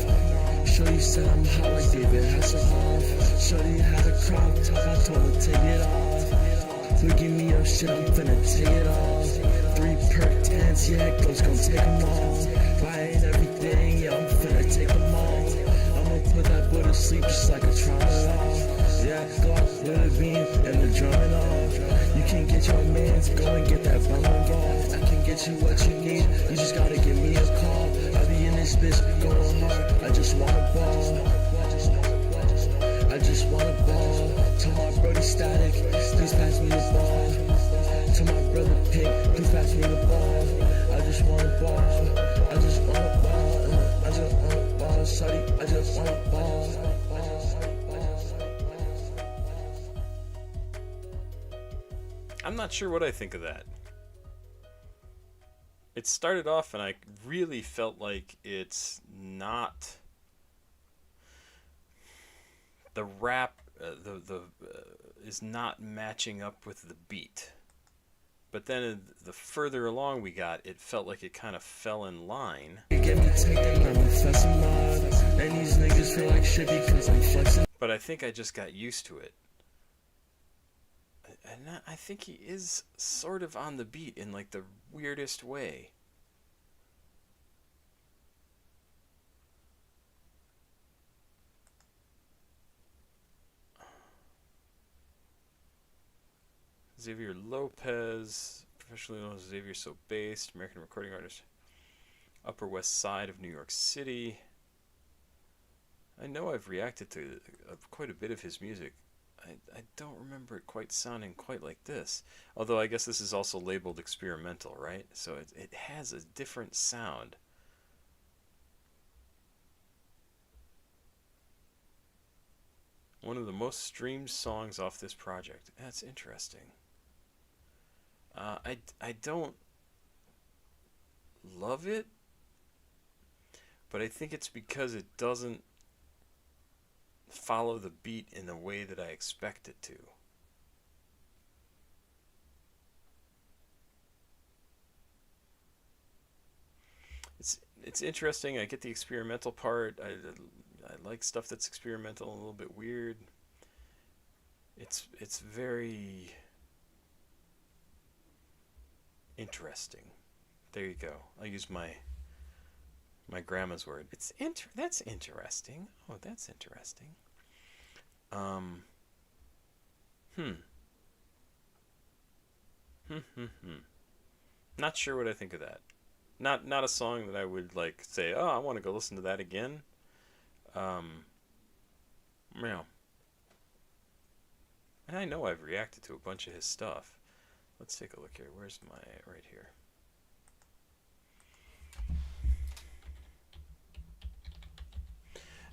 Shorty said I'm hot like David Hasselhoff. Shorty had a crop top, I told her take it off. Look at me up shit, I'm finna take it off. 3 perk 10s, yeah, ghost gon' take them all. Buying everything, yeah, I'm finna take them all. I'ma put that boy to sleep just like a trauma. Yeah, go out with a beam and the drum and all. You can get your mans, go and get that bum involved. I can get you what you need, you just gotta give me a call. I be in this bitch going hard, I just wanna ball. I just wanna ball. Tell my brody static, please pass me the ball. Tell my brother Pink, please pass me the ball. I just wanna ball. I just wanna ball. I just wanna ball. Shawty, I just wanna ball. I'm not sure what I think of that. It started off and I really felt like it's not the rap is not matching up with the beat. But then the further along we got, it felt like it kind of fell in line. But I think I just got used to it. And I think he is sort of on the beat in like the weirdest way. Xavier Lopez, professionally known as xaviersobased, American recording artist, Upper West Side of New York City. I know I've reacted to quite a bit of his music I don't remember it quite sounding quite like this. Although I guess this is also labeled experimental, right? So it has a different sound. One of the most streamed songs off this project. That's interesting. I don't love it, but I think it's because it doesn't follow the beat in the way that I expect it to. It's interesting. I get the experimental part. I like stuff that's experimental and a little bit weird. It's very interesting. There you go. I'll use my grandma's word. That's interesting. Oh, that's interesting. Not sure what I think of that. Not a song that I would like say, oh, I want to go listen to that again. Yeah. And I know I've reacted to a bunch of his stuff. Let's take a look here. Where's my right here?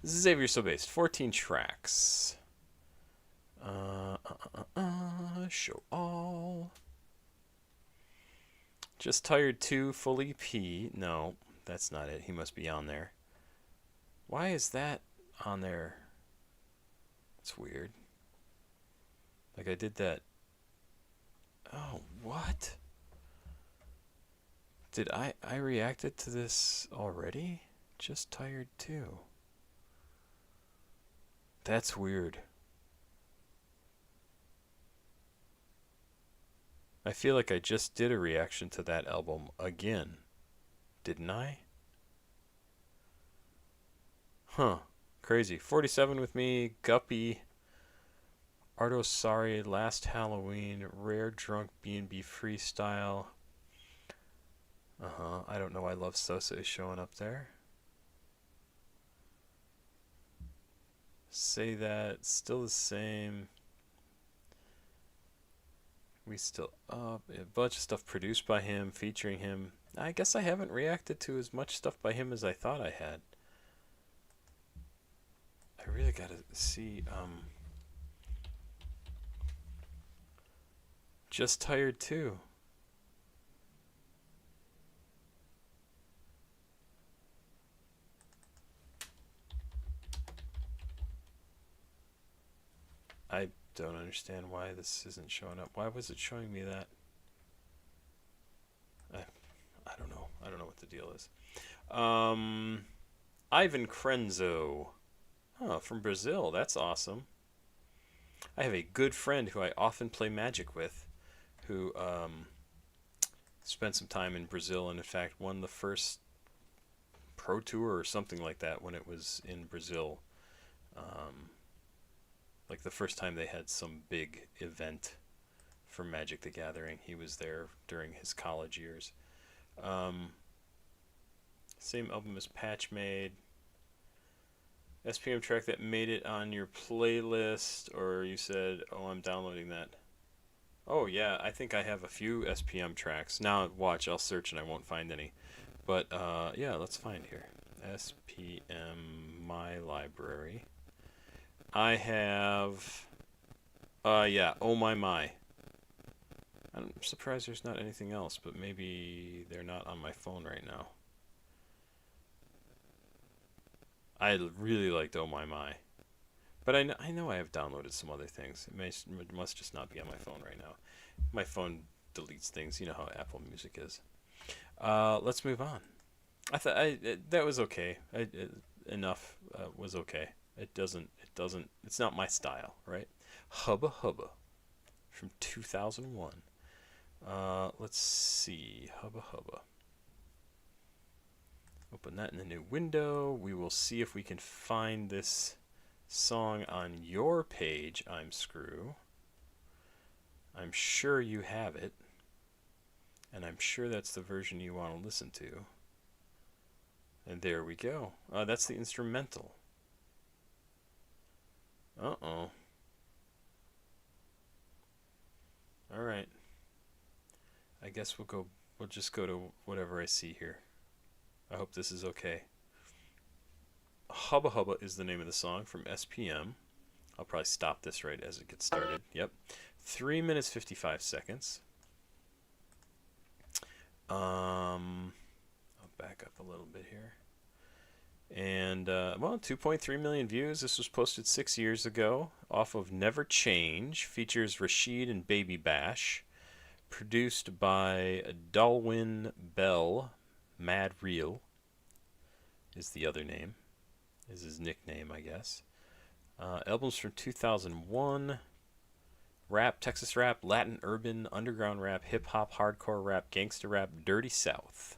Xavier Sobased, 14 tracks. Show all. Just Tired 2, full EP. No, that's not it. He must be on there. Why is that on there? It's weird. Like I did that. Oh, what? Did I reacted to this already? Just Tired 2. That's weird. I feel like I just did a reaction to that album again. Didn't I? Huh. Crazy. 47 with me, Guppy, Ardo Sorry, Last Halloween, Rare Drunk B&B Freestyle. I don't know why Love Sosa is showing up there. Say That, Still the Same. We Still Up. A bunch of stuff produced by him, featuring him. I guess I haven't reacted to as much stuff by him as I thought I had. I really gotta see, Just Tired 2. I don't understand why this isn't showing up. Why was it showing me that? I don't know. I don't know what the deal is. Ivan Crenzo. Oh, from Brazil. That's awesome. I have a good friend who I often play Magic with, who spent some time in Brazil and in fact won the first Pro Tour or something like that when it was in Brazil. Like the first time they had some big event for Magic the Gathering. He was there during his college years. Same album as Patch Made. SPM track that made it on your playlist, or you said, oh, I'm downloading that. Oh yeah, I think I have a few SPM tracks. Now watch, I'll search and I won't find any. But yeah, let's find here. SPM My Library. I have yeah, Oh My My. I'm surprised there's not anything else, but maybe they're not on my phone right now. I really liked Oh My My. But I know I have downloaded some other things. It must just not be on my phone right now. My phone deletes things. You know how Apple Music is. Let's move on. I thought that was okay. Enough was okay. It's not my style, right? Hubba Hubba from 2001. Let's see. Hubba Hubba. Open that in the new window. We will see if we can find this song on your page, I'm Screw. I'm sure you have it. And I'm sure that's the version you want to listen to. And there we go. That's the instrumental. Uh-oh. All right. I guess we'll just go to whatever I see here. I hope this is okay. Hubba Hubba is the name of the song from SPM. I'll probably stop this right as it gets started. Yep. 3 minutes 55 seconds. I'll back up a little bit here. And, well, 2.3 million views. This was posted 6 years ago off of Never Change. Features Rasheed and Baby Bash. Produced by Dalwin Bell. Mad Real is the other name. Is his nickname, I guess. Albums from 2001. Rap, Texas rap, Latin, urban, underground rap, hip-hop, hardcore rap, gangster rap, Dirty South.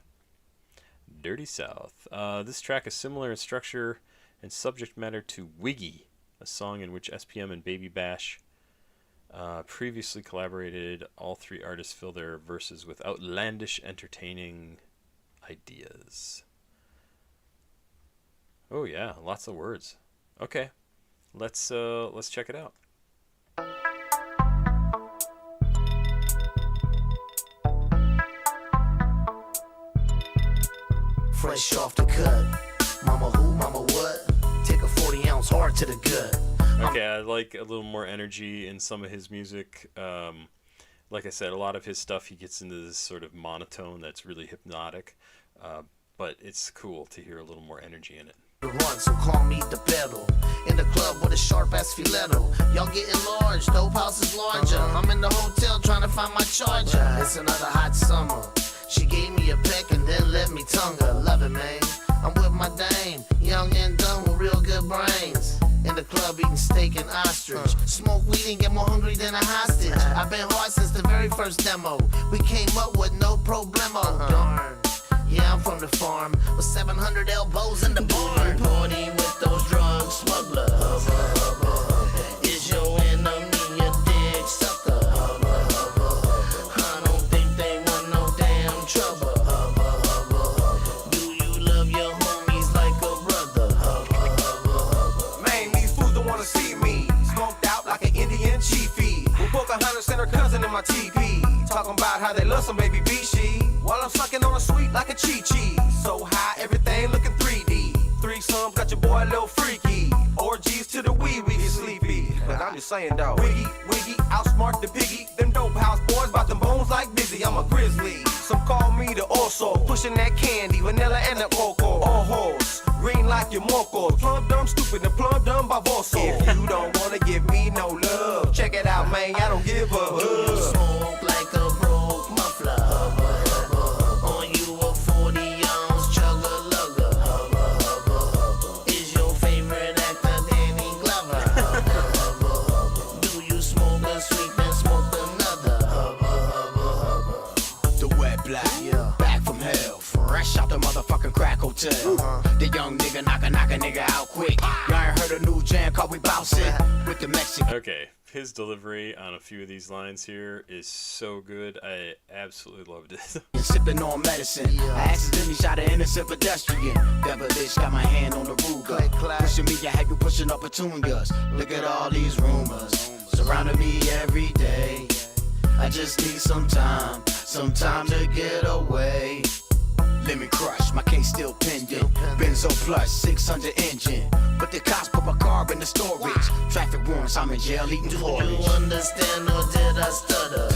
Dirty South. This track is similar in structure and subject matter to Wiggy, a song in which SPM and Baby Bash previously collaborated. All three artists fill their verses with outlandish, entertaining ideas. Oh yeah, lots of words. Okay, let's check it out. Fresh off the cut. Mama who, mama what? Take a 40-ounce hard to the gut. Okay, I like a little more energy in some of his music. Like I said, a lot of his stuff, he gets into this sort of monotone that's really hypnotic. But it's cool to hear a little more energy in it. Run, so call me the pedal. In the club with a sharp ass filetto. Y'all getting large, dope house is larger. I'm in the hotel trying to find my charger. It's another hot summer. She gave me a peck and then let me tongue her. Love it, man. I'm with my dame, young and dumb with real good brains. In the club eating steak and ostrich. Smoke weed and get more hungry than a hostage. I've been hard since the very first demo. We came up with no problemo. Darn. Yeah, I'm from the farm with 700 elbows in the barn. Party with those drug smugglers. Is your enemy a dick sucker? I don't think they want no damn trouble. Do you love your homies like a brother? Man, these fools don't wanna see me. Smoked out like an Indian chiefy. With Pocahontas and her cousin in my teepee. Talking about how they love some baby Bishi. While I'm sucking on a sweet like a Chi-Chi. So high, everything looking 3D. Threesomes got your boy a little freaky. Orgies to the wee-wee get sleepy. But I'm just saying, dawg. Wiggy, outsmart the piggy. Them dope house boys bout them bones like Busy. I'm a grizzly. Some call me the Oso. Pushing that candy, vanilla and the cocoa. All horse, green like your moco. Plum dumb, stupid, and plum dumb by Voso. If you don't wanna give me no love, check it out, man, I don't give a hug. Smoke like a broke muffler. On you a 40-ounce chugga-lugga. Is your favorite actor Danny Glover? Do you smoke a sweet and smoke another? The wet black, Yeah. back from hell, fresh out the motherfucking crack hotel. The young nigga knock a nigga out quick. Y'all ain't heard a new jam called We Bouncin' with the Mexican. Okay, his delivery on a few of these lines here is so good. I absolutely loved it. Sipping on medicine. I accidentally shot an innocent pedestrian. Devilish got my hand on the Ruger. Pushing me, I have you pushing up petunias. Look at all these rumors surrounding me every day. I just need some time to get away. Let me crush, my case still pending. Benzo plus 600 engine. But the cops put my car in the storage. Traffic warrants, I'm in jail eating porridge. Do you understand or did I stutter?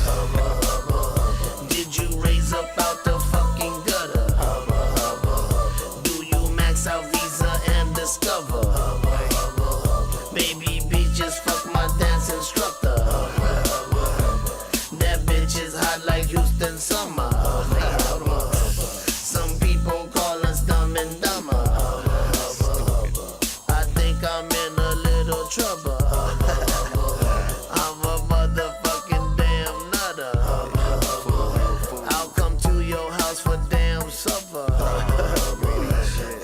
Did you raise up out the fucking gutter? Do you max out Visa and Discover? Baby bitch, just fuck my dance instructor. That bitch is hot like Houston summer. Some people call us dumb and dumber. I think I'm in a little trouble. I'm a motherfucking damn nutter. I'll come to your house for damn supper.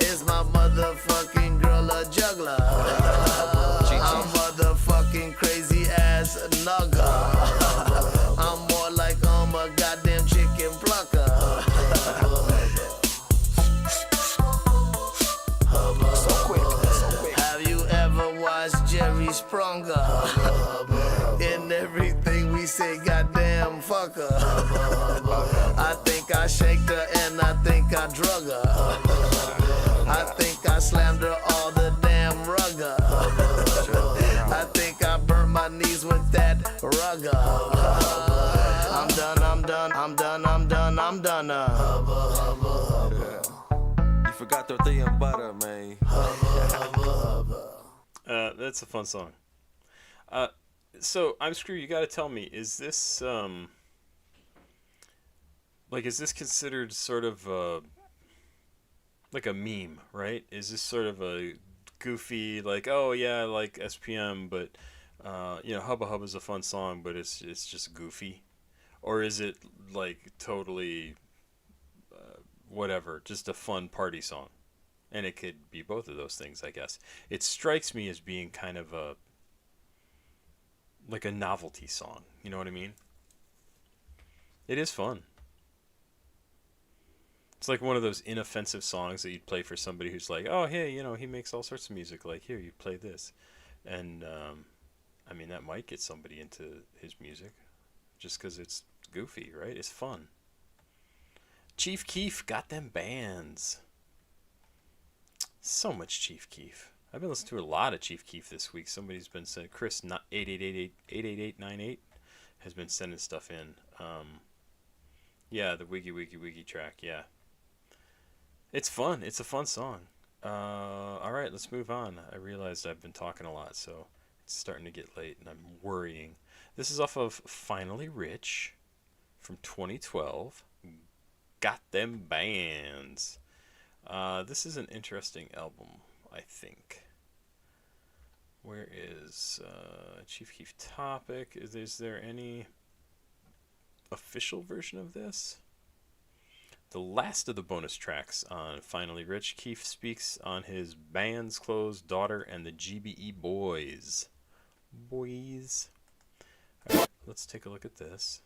Is my motherfucking girl a juggler? I'm motherfucking crazy ass nugger. I'm more like I'm a goddamn chicken plucker. Have you ever watched Jerry Spronger? In everything we say, goddamn fuck her. I think I shaked her and I think I drug her. I think I slammed her all the damn rugger. I think I burnt my knees with that rugger. I'm done, I'm done, I'm done, I'm done, I'm done. You forgot the thing and butter, man. That's a fun song. So I'm screwed. You got to tell me, is this is this considered sort of like a meme, right? Is this sort of a goofy, like, oh yeah, I like SPM, but Hubba Hubba is a fun song, but it's just goofy, or is it like totally whatever, just a fun party song? And it could be both of those things, I guess. It strikes me as being kind of a novelty song. You know what I mean? It is fun. It's like one of those inoffensive songs that you'd play for somebody who's like, oh, hey, he makes all sorts of music. Like, here, you play this. And, I mean, that might get somebody into his music just because it's goofy, right? It's fun. Chief Keef got them bands. So much Chief Keef. I've been listening to a lot of Chief Keef this week. Somebody's been sending, Chris 88898 has been sending stuff in. Yeah, the Wiggy Wiggy Wiggy track. Yeah, it's fun. It's a fun song. All right, let's move on. I realized I've been talking a lot, so it's starting to get late, and I'm worrying. This is off of Finally Rich from 2012. Got them bands. This is an interesting album, I think. Where is Chief Keef topic? Is there any official version of this? The last of the bonus tracks on Finally Rich, Keef speaks on his band's clothes, daughter, and the GBE boys. Boys. Alright, let's take a look at this.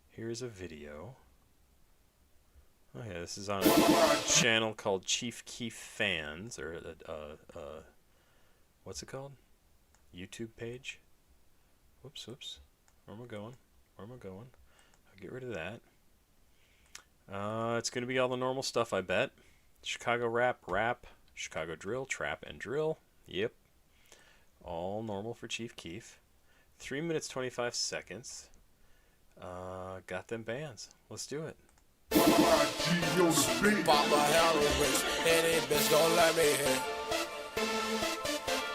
Here's a video. Oh yeah, this is on a channel called Chief Keef Fans, or what's it called? YouTube page. Whoops. Where am I going? I'll get rid of that. It's gonna be all the normal stuff, I bet. Chicago rap, Chicago drill, trap and drill. Yep. All normal for Chief Keef. 3 minutes 25 seconds. Got them bands. Let's do it. Papa heroin, any bitch don't let me hit.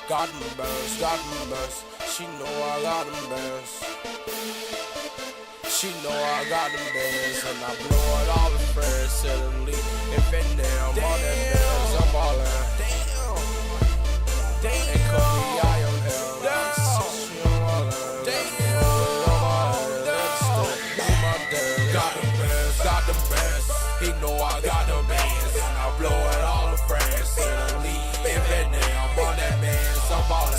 Got them bands. She know I got them bands. She know I got them bands, and I blow it all the friends suddenly. If it damn, all them bands, I'm ballin'. Damn. They call me I am hell. Got them bands. He know I got them bands, and I blow it all the friends suddenly. If it damn, all them bands, I'm ballin'.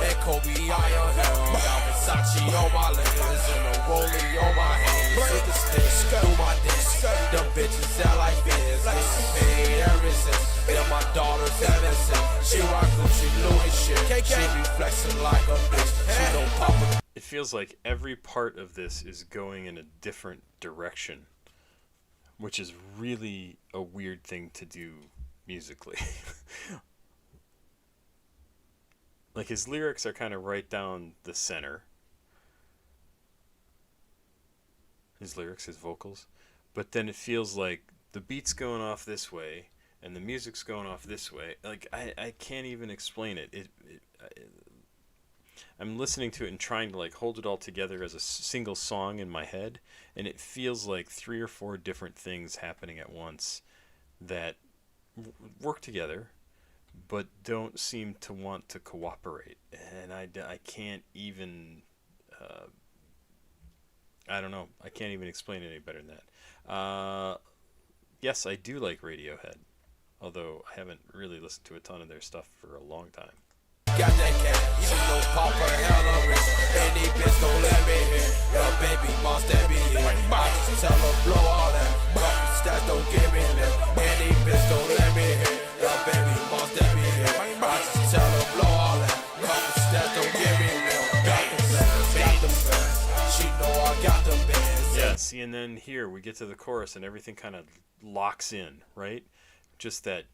They call me I am hell. Got Versace on my legs and a rollie on my hands. With the sticks through my disc. Them bitches sound like this. They paid ever since. They're my daughters ever since. She rock Gucci Louis shit. She be flexing like a bitch. She don't pop a. It feels like every part of this is going in a different direction, which is really a weird thing to do musically. Like, his lyrics are kind of right down the center. His lyrics, his vocals. But then it feels like the beat's going off this way, and the music's going off this way. Like, I can't even explain it. I'm listening to it and trying to, like, hold it all together as a single song in my head, and it feels like 3 or 4 different things happening at once that work together, but don't seem to want to cooperate. And I can't even, I don't know, I can't even explain it any better than that. Yes, I do like Radiohead, although I haven't really listened to a ton of their stuff for a long time. Got that cat, she know Papa hella rich. Any bitch don't let me hit. Your baby boss that be here. I just tell her blow all that. Coffee stats don't give me lip. Any bitch don't let me hit. Your baby boss that be here. I just tell her blow all that. Coffee stats don't give me lip. Got them fans. She know I got them See, and then here we get to the chorus and everything kind of locks in, right? Just that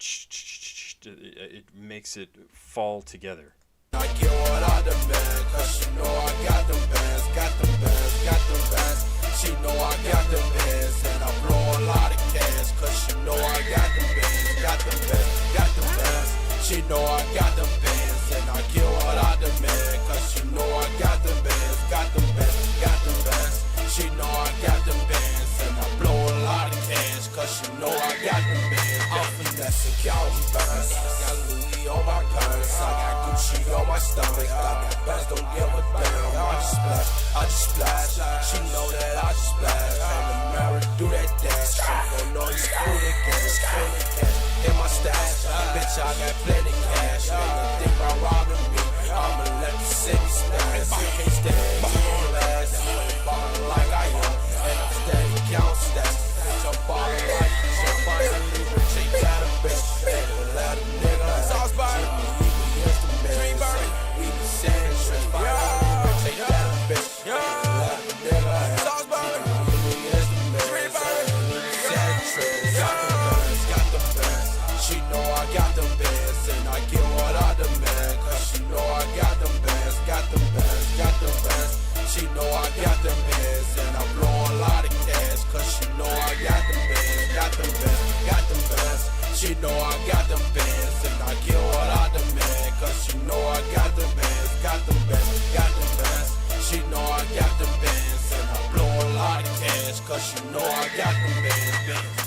it makes it fall together. I get what I demand, cause she know I got them bands, got them bands, got them bands. She know I got them bands, and I blow a lot of cash, cause she know I got them bands, got them bands, got them bands. She know I got them bands, and I get what I demand, cause she know I got them bands, got them bands, got them bands. She know I got them bands, and I blow a lot of cash, cause she know I got them bands. I'm finessing county bands, got Louis on my purse, I got Gucci on my stomach, I got bands, don't give a damn. I just splash, she know that I just splash. Came to marry, do that dance, she gon' know you through the cash, in my stash, bitch I got plenty cash. Nigga think about robbing me, I'ma let the city smash. You can't stand, you gon' last, I'm ballin' like I am, and I'm steady count stats. Bitch I'm ballin' like you, I'm finally rich, ain't got a bitch, and let a nigga sauce by Dream Bird, we be saying shit, finally rich, ain't got a bitch, and let a nigga sauce by Dream Bird, sad trips, got the bands, she know I got them bands, and I get what I demand, cause she know I got them bands, got them bands, got them bands. She know I got them bands, and I blow a lot of cash, cause she know I got them bands, got them bands, got them bands. She know I got them bands, and I get what I demand, cause she know I got them bands, got them bands, got them bands. She know I got them bands, and I blow a lot of cash, cause she know I got them bands, bands.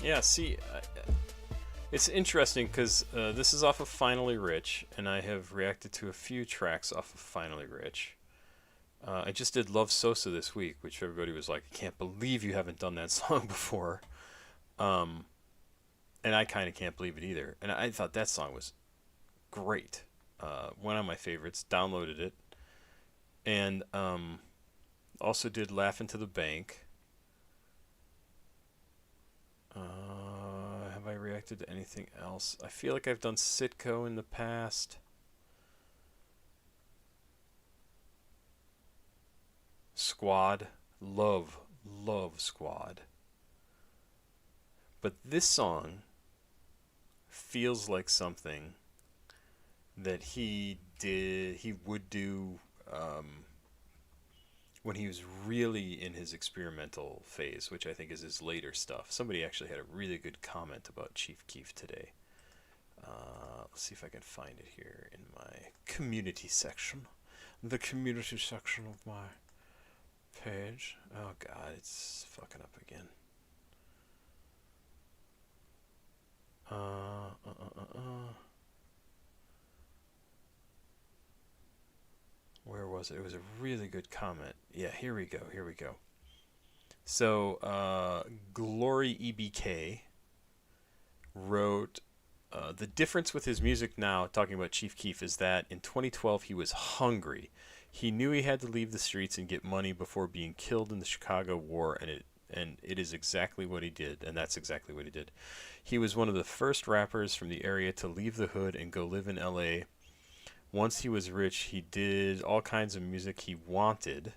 Yeah, see, it's interesting because this is off of Finally Rich, and I have reacted to a few tracks off of Finally Rich. I just did Love Sosa this week, which everybody was like, I can't believe you haven't done that song before. And I kind of can't believe it either. And I thought that song was great. One of my favorites, downloaded it. And also did Laughin' to the Bank. Have I reacted to anything else? I feel like I've done Sitco in the past. Squad. Love Squad. But this song feels like something that he would do when he was really in his experimental phase, which I think is his later stuff. Somebody actually had a really good comment about Chief Keef today. Let's see if I can find it here in my community section. The community section of my page. Oh god, it's fucking up again. Where was it? It was a really good comment. Yeah, here we go. So, Glory EBK wrote, the difference with his music now, talking about Chief Keef, is that in 2012 he was hungry. He knew he had to leave the streets and get money before being killed in the Chicago War, and it is exactly what he did, and that's exactly what he did. He was one of the first rappers from the area to leave the hood and go live in LA. Once he was rich, he did all kinds of music he wanted.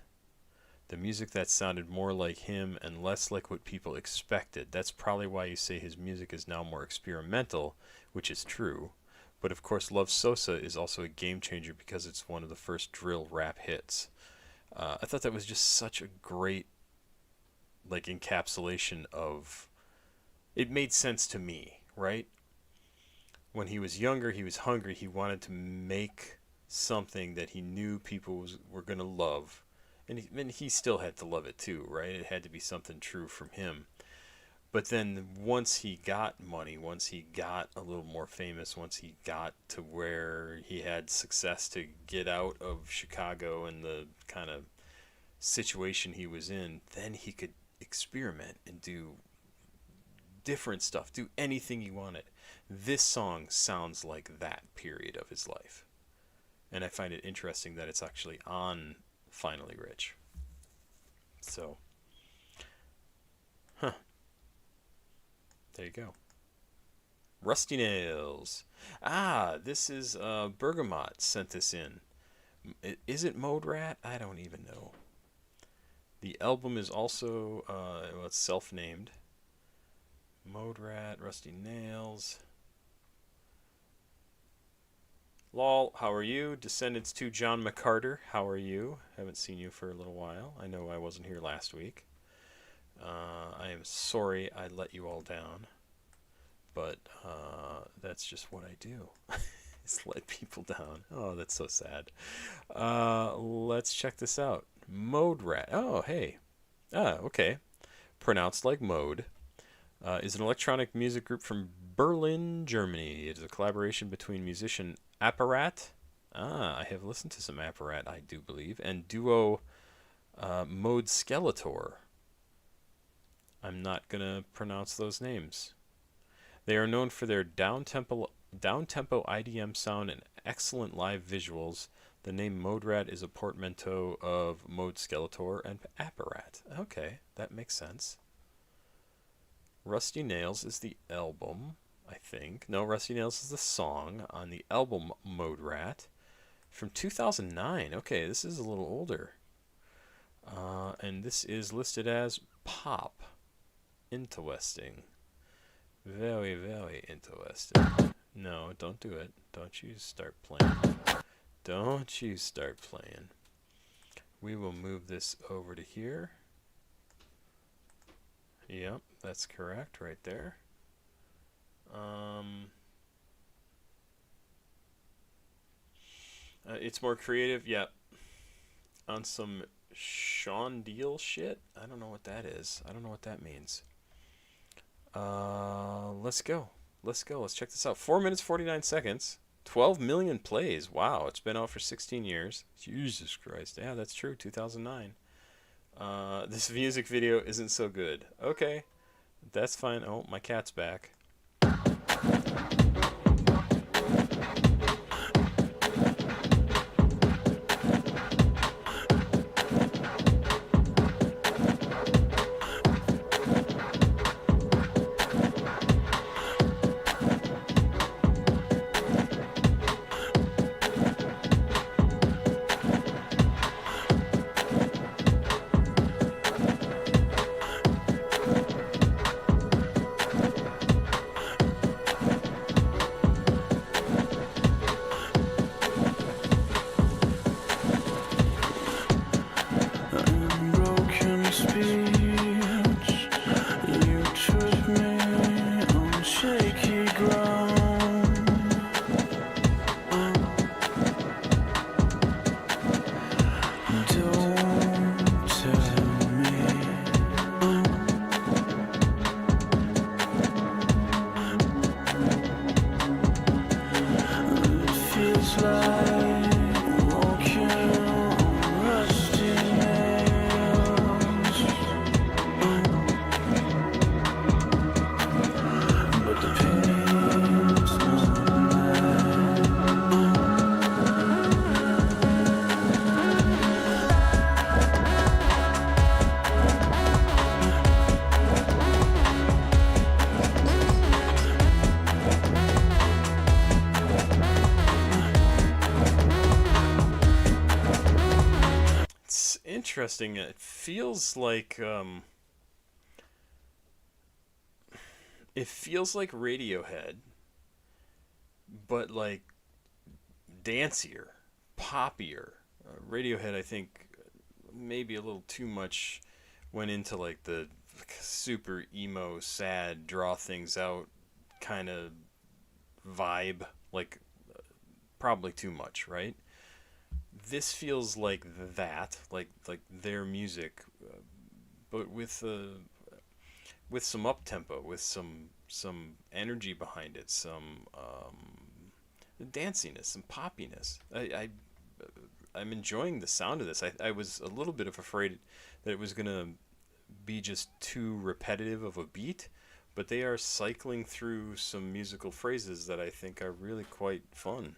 The music that sounded more like him and less like what people expected. That's probably why you say his music is now more experimental, which is true. But of course, Love Sosa is also a game changer because it's one of the first drill rap hits. I thought that was just such a great encapsulation of... It made sense to me, right? When he was younger, he was hungry. He wanted to make something that he knew people were going to love. And he still had to love it too, right? It had to be something true from him. But then once he got money, once he got a little more famous, once he got to where he had success to get out of Chicago and the kind of situation he was in, then he could experiment and do different stuff, do anything he wanted. This song sounds like that period of his life. And I find it interesting that it's actually on finally rich. So, huh. There you go. Rusty Nails. Ah, this is Bergamot sent this in. Is it Moderat? I don't even know. The album is also well, it's self-named. Moderat, Rusty Nails. Lol, how are you? Descendants to John McCarter, how are you? Haven't seen you for a little while. I know I wasn't here last week. I am sorry I let you all down. But that's just what I do. Is let people down. Oh, that's so sad. Let's check this out. Moderat. Oh, hey. Ah, okay. Pronounced like mode. Is an electronic music group from Berlin, Germany. It is a collaboration between musician Apparat. I have listened to some Apparat, I do believe. And duo Mode Skeletor. I'm not going to pronounce those names. They are known for their down-tempo IDM sound and excellent live visuals. The name Moderat is a portmanteau of Mode Skeletor and Apparat. Okay, that makes sense. Rusty Nails is the album, I think. No, Rusty Nails is the song on the album Moderat from 2009. Okay, this is a little older. And this is listed as pop. Interesting. Very, very interesting. No, don't do it. Don't you start playing. Don't you start playing. We will move this over to here. Yep, that's correct right there. It's more creative, yep. On some Sean Deal shit. I don't know what that is. I don't know what that means. Let's go. Let's go. Let's check this out. 4 minutes, 49 seconds. 12 million plays. Wow, it's been out for 16 years. Jesus Christ. Yeah, that's true. 2009. This music video isn't so good. Okay, that's fine. Oh, my cat's back. Interesting. It feels like Radiohead, but like dancier, poppier. Radiohead, I think, maybe a little too much went into like the super emo, sad, draw things out kind of vibe, like probably too much, right? This feels like that, like their music, but with some up tempo, with some energy behind it, some danciness, some poppiness. I'm enjoying the sound of this. I was a little bit afraid that it was gonna be just too repetitive of a beat, but they are cycling through some musical phrases that I think are really quite fun.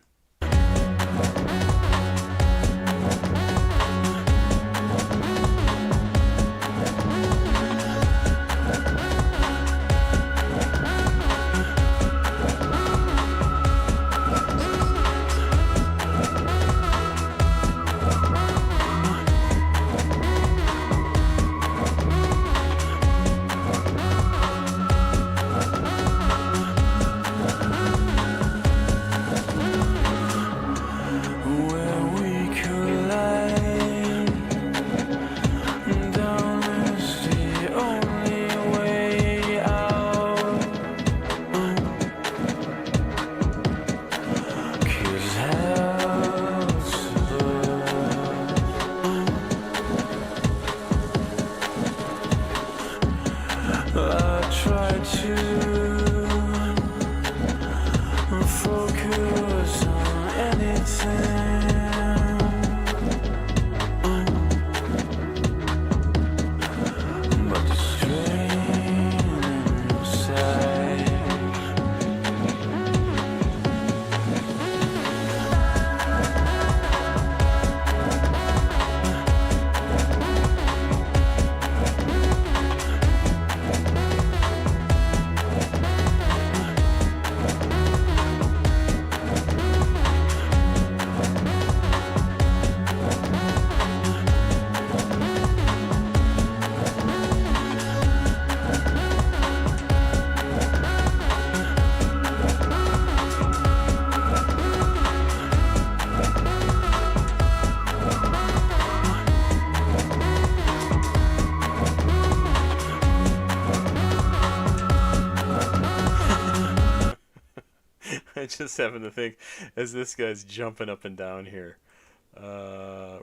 I just happen to think as this guy's jumping up and down here.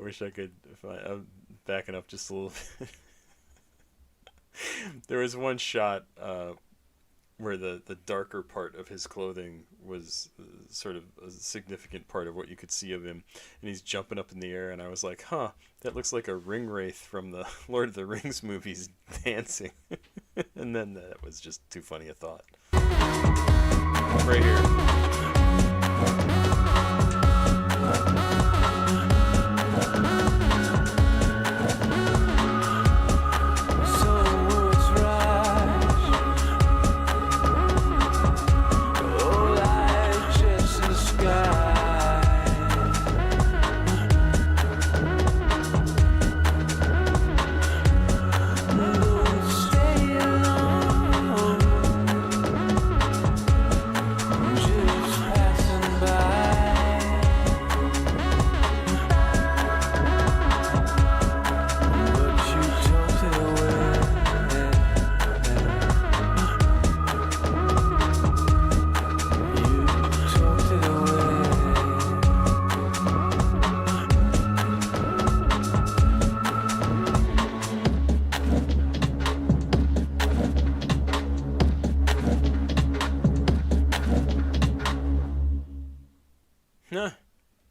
Wish I could find. I'm backing up just a little bit. There was one shot where the darker part of his clothing was sort of a significant part of what you could see of him, and he's jumping up in the air, and I was like, huh, that looks like a ring wraith from the Lord of the Rings movies dancing. And then that was just too funny a thought. Right here.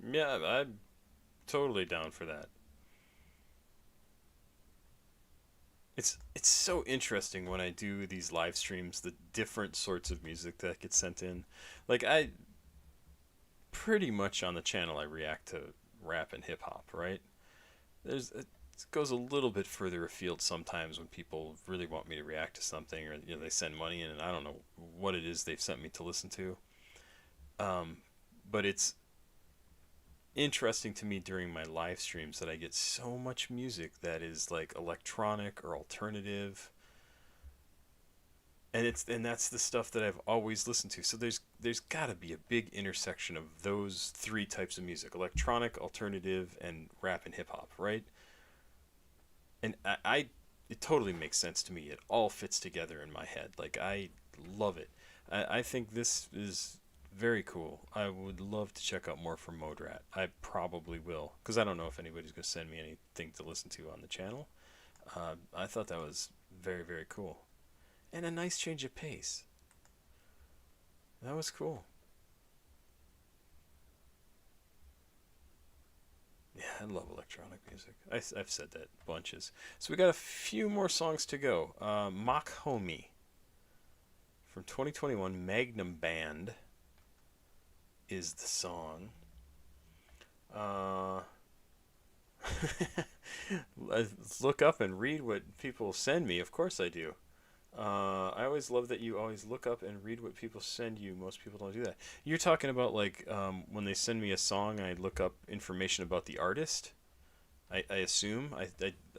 Yeah, I'm totally down for that. It's so interesting when I do these live streams, the different sorts of music that get sent in. Like, I pretty much on the channel I react to rap and hip hop, right? It goes a little bit further afield sometimes when people really want me to react to something, or they send money in and I don't know what it is they've sent me to listen to. But it's interesting to me during my live streams that I get so much music that is like electronic or alternative, and that's the stuff that I've always listened to. So there's got to be a big intersection of those three types of music: electronic, alternative, and rap and hip hop, right? And it totally makes sense to me. It all fits together in my head. Like, I love it. I think this is very cool. I would love to check out more from Moderat. I probably will, because I don't know if anybody's going to send me anything to listen to on the channel. I thought that was very, very cool. And a nice change of pace. That was cool. Yeah, I love electronic music. I've said that bunches. So we got a few more songs to go. Mach-Hommy from 2021, Magnum Band is the song. Look up and read what people send me. Of course I do. I always love that you always look up and read what people send you. Most people don't do that. You're talking about like when they send me a song, I look up information about the artist. I assume. I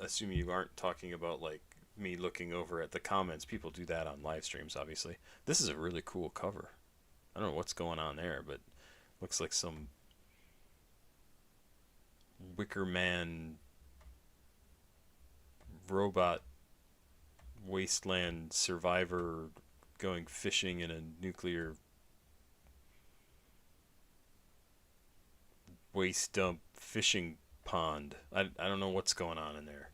assume you aren't talking about like me looking over at the comments. People do that on live streams, obviously. This is a really cool cover. I don't know what's going on there, but looks like some Wicker Man robot wasteland survivor going fishing in a nuclear waste dump fishing pond. I don't know what's going on in there.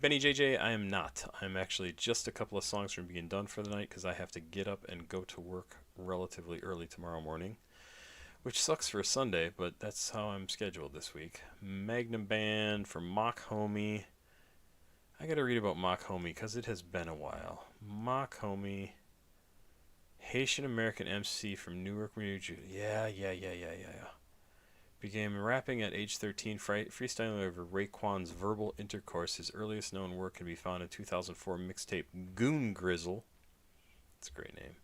Benny JJ, I am not. I'm actually just a couple of songs from being done for the night because I have to get up and go to work relatively early tomorrow morning, which sucks for a Sunday, but that's how I'm scheduled this week. Magnum Band from Mach-Hommy. I gotta read about Mach-Hommy because it has been a while. Mach-Hommy, Haitian American MC from Newark, New Jersey. Yeah. Began rapping at age 13, freestyling over Raekwon's verbal intercourse. His earliest known work can be found in 2004 mixtape Goon Grizzle. That's a great name.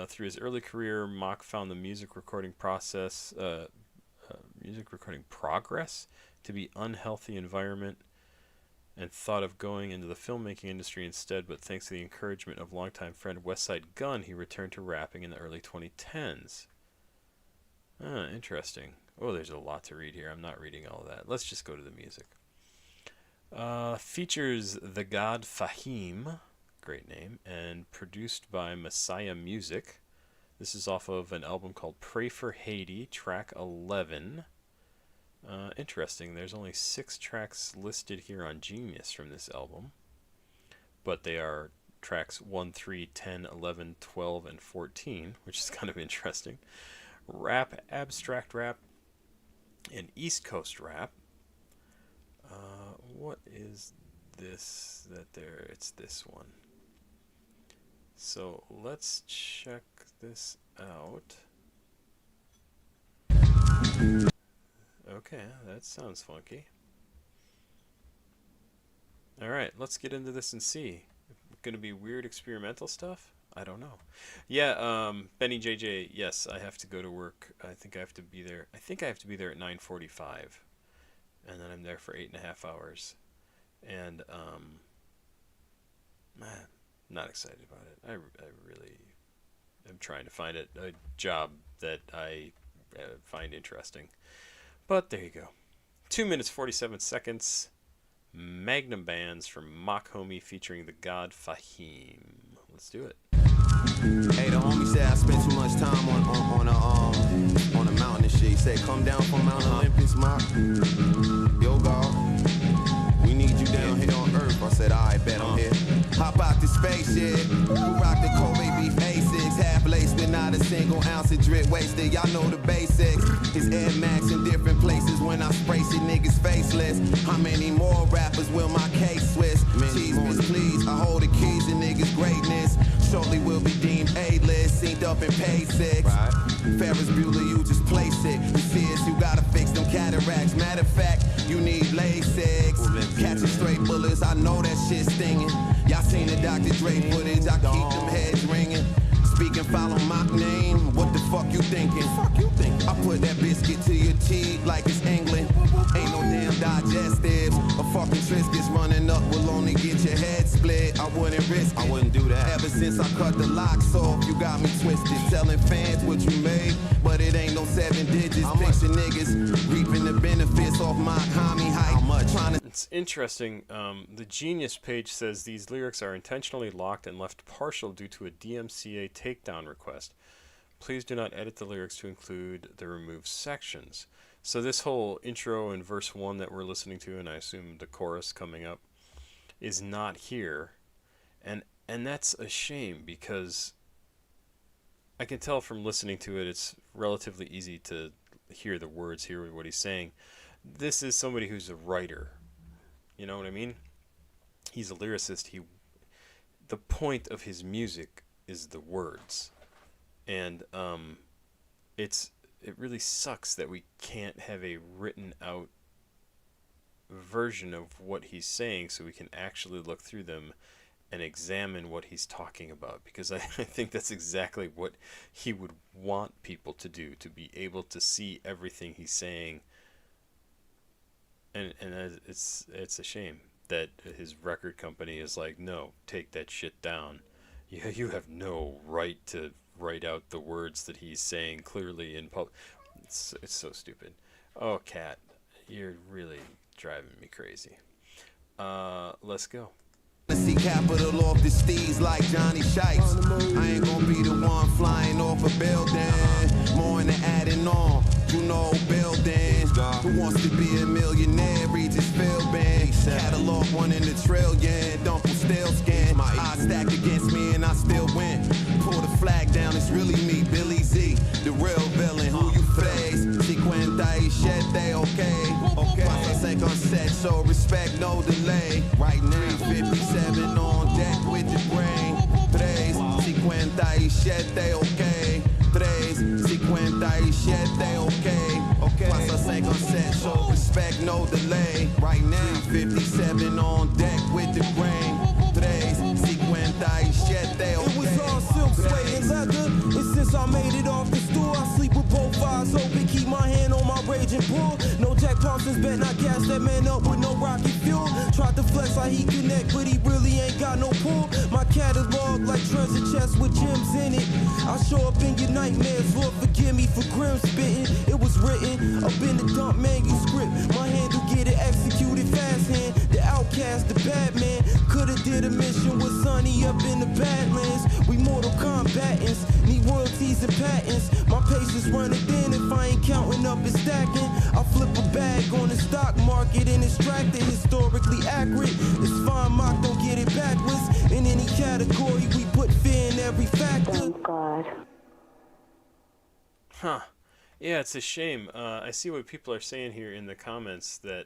Through his early career, Mach found the music recording progress to be unhealthy environment and thought of going into the filmmaking industry instead, but thanks to the encouragement of longtime friend Westside Gunn, he returned to rapping in the early 2010s. Interesting. Oh, there's a lot to read here. I'm not reading all of that. Let's just go to the music. Features the god Fahim, great name, and produced by Messiah Music. This is off of an album called Pray for Haiti, track 11. Interesting, there's only 6 tracks listed here on Genius from this album, but they are tracks 1, 3, 10, 11, 12, and 14, which is kind of interesting. Rap, abstract rap, and East Coast rap. What is this that there? It's this one. So let's check this out. Okay, that sounds funky. Alright, let's get into this and see. Gonna be weird experimental stuff? I don't know. Yeah, Benny JJ, yes, I have to go to work. I think I have to be there. I think I have to be there at 9:45. And then I'm there for 8.5 hours. And, man, not excited about it. I really am trying to find a job that I find interesting. But there you go. 2 minutes, 47 seconds. Magnum Bands from Mach-Hommy featuring the god Fahim. Let's do it. Hey, the homie said I spent too much time on a mountain and shit. He said, come down from Mount Olympus, Mach. Yo, God, we need you down here on Earth. I said, alright, bet I'm here. Hop out the spaceship. Who rock the Kobe beef A6? Half laced with not a single ounce of drip wasted. Y'all know the basics. It's Air Max in different places when I spray shit niggas faceless. How many more rappers will my case switch? Cheese, miss, please. I hold the keys to niggas' greatness. Shortly will be deemed A-list, synced up in pay 6. Right. Ferris Bueller, you just place it. You see us, you gotta fix them cataracts. Matter of fact, you need LASIK. Catching straight bullets, I know that shit stinging. Y'all seen the Dr. Dre footage, I keep them heads ringing. Speaking, follow my name, what the fuck you thinking? I put that biscuit to your teeth like it's England. Ain't no damn digestives. A fucking Triscuits running up will only get your head split. I wouldn't risk it. I wouldn't do that. Ever since I cut the locks off, you got me twisted. Telling fans what you made, but it ain't no 7 digits. Picture niggas reaping the benefits off Mach-Hommy hype. How much? It's interesting. The Genius page says these lyrics are intentionally locked and left partial due to a DMCA takedown request. Please do not edit the lyrics to include the removed sections. So this whole intro and verse 1 that we're listening to, and I assume the chorus coming up, is not here. And that's a shame, because I can tell from listening to it, it's relatively easy to hear the words, hear what he's saying. This is somebody who's a writer. You know what I mean? He's a lyricist. The point of his music is the words. And it really sucks that we can't have a written out version of what he's saying so we can actually look through them and examine what he's talking about, because I think that's exactly what he would want people to do, to be able to see everything he's saying. And it's a shame that his record company is like, no, take that shit down. You have no right to write out the words that he's saying clearly in public. It's so stupid. Oh, Cat, you're really driving me crazy. Let's go. See capital off the steez like Johnny Shites. I ain't gonna be the one flying off a building. More than adding on, you know, buildings. Who wants to be a millionaire? Regis Philbin. Catalog 1 in the trillion. Dumple still scan. My odds stacked against me and I still win. Pull the flag down, it's really me, Billy Z, the real villain. Who you face? 57, okay. Pasa 57, show respect, no delay. Right now, 57 on deck with the brain. 57, okay. 57, okay. Pasa 57, show respect, no delay. Right now, 57 on deck with the brain. 57, okay. It was all silk, suede, and leather. And since I made it off the stool, I sleep with both eyes open, keep my hand on my raging bull. No Jack Parsons, bet not gas that man up with no rocket fuel. Tried to flex like he connect, but he really ain't got no pull. My catalog like treasure chest with gems in it. I show up in your nightmares, Lord forgive me for grim spitting. It was written up in the dump manuscript. My handle get it executed fast hand. The outcast, the bad man. Coulda did a mission with Sonny up in the Badlands. We Mortal Kombatants, need royalty G's and patents. My patience running thin if I ain't counting up and stacking. I flip a bag on the stock market and extract it historically accurate. It's fine, Mach, don't get it backwards. In any category, we put fear in every factor. Oh, God. Huh. Yeah, it's a shame. I see what people are saying here in the comments that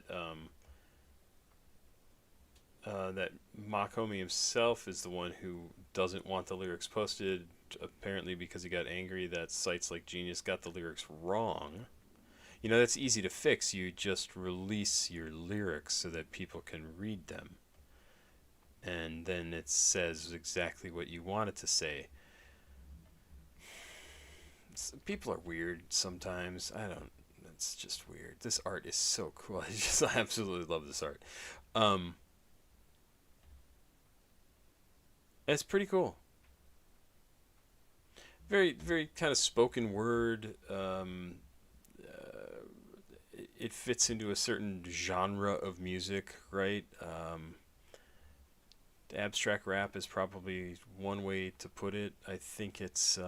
that Mach-Hommy himself is the one who doesn't want the lyrics posted, apparently because he got angry that sites like Genius got the lyrics wrong. You know, that's easy to fix. You just release your lyrics so that people can read them. And then it says exactly what you want it to say. People are weird sometimes. I don't. It's just weird. This art is so cool. I absolutely love this art. It's pretty cool. Very, very kind of spoken word. It fits into a certain genre of music, right? Abstract rap is probably one way to put it. I think it's.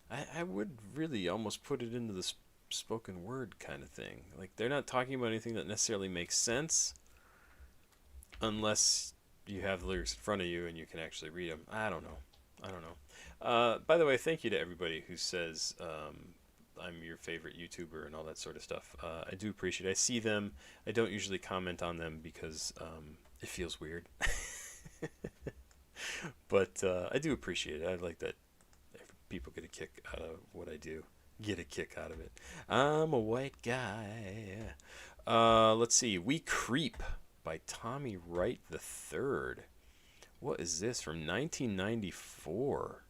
I would really almost put it into the spoken word kind of thing. Like, they're not talking about anything that necessarily makes sense unless you have the lyrics in front of you and you can actually read them. I don't know. By the way, thank you to everybody who says I'm your favorite YouTuber and all that sort of stuff. I do appreciate it. I see them. I don't usually comment on them because it feels weird. But I do appreciate it. I like that people get a kick out of what I do. Get a kick out of it. I'm a white guy. Let's see. We Creep by Tommy Wright III. What is this? From 1994.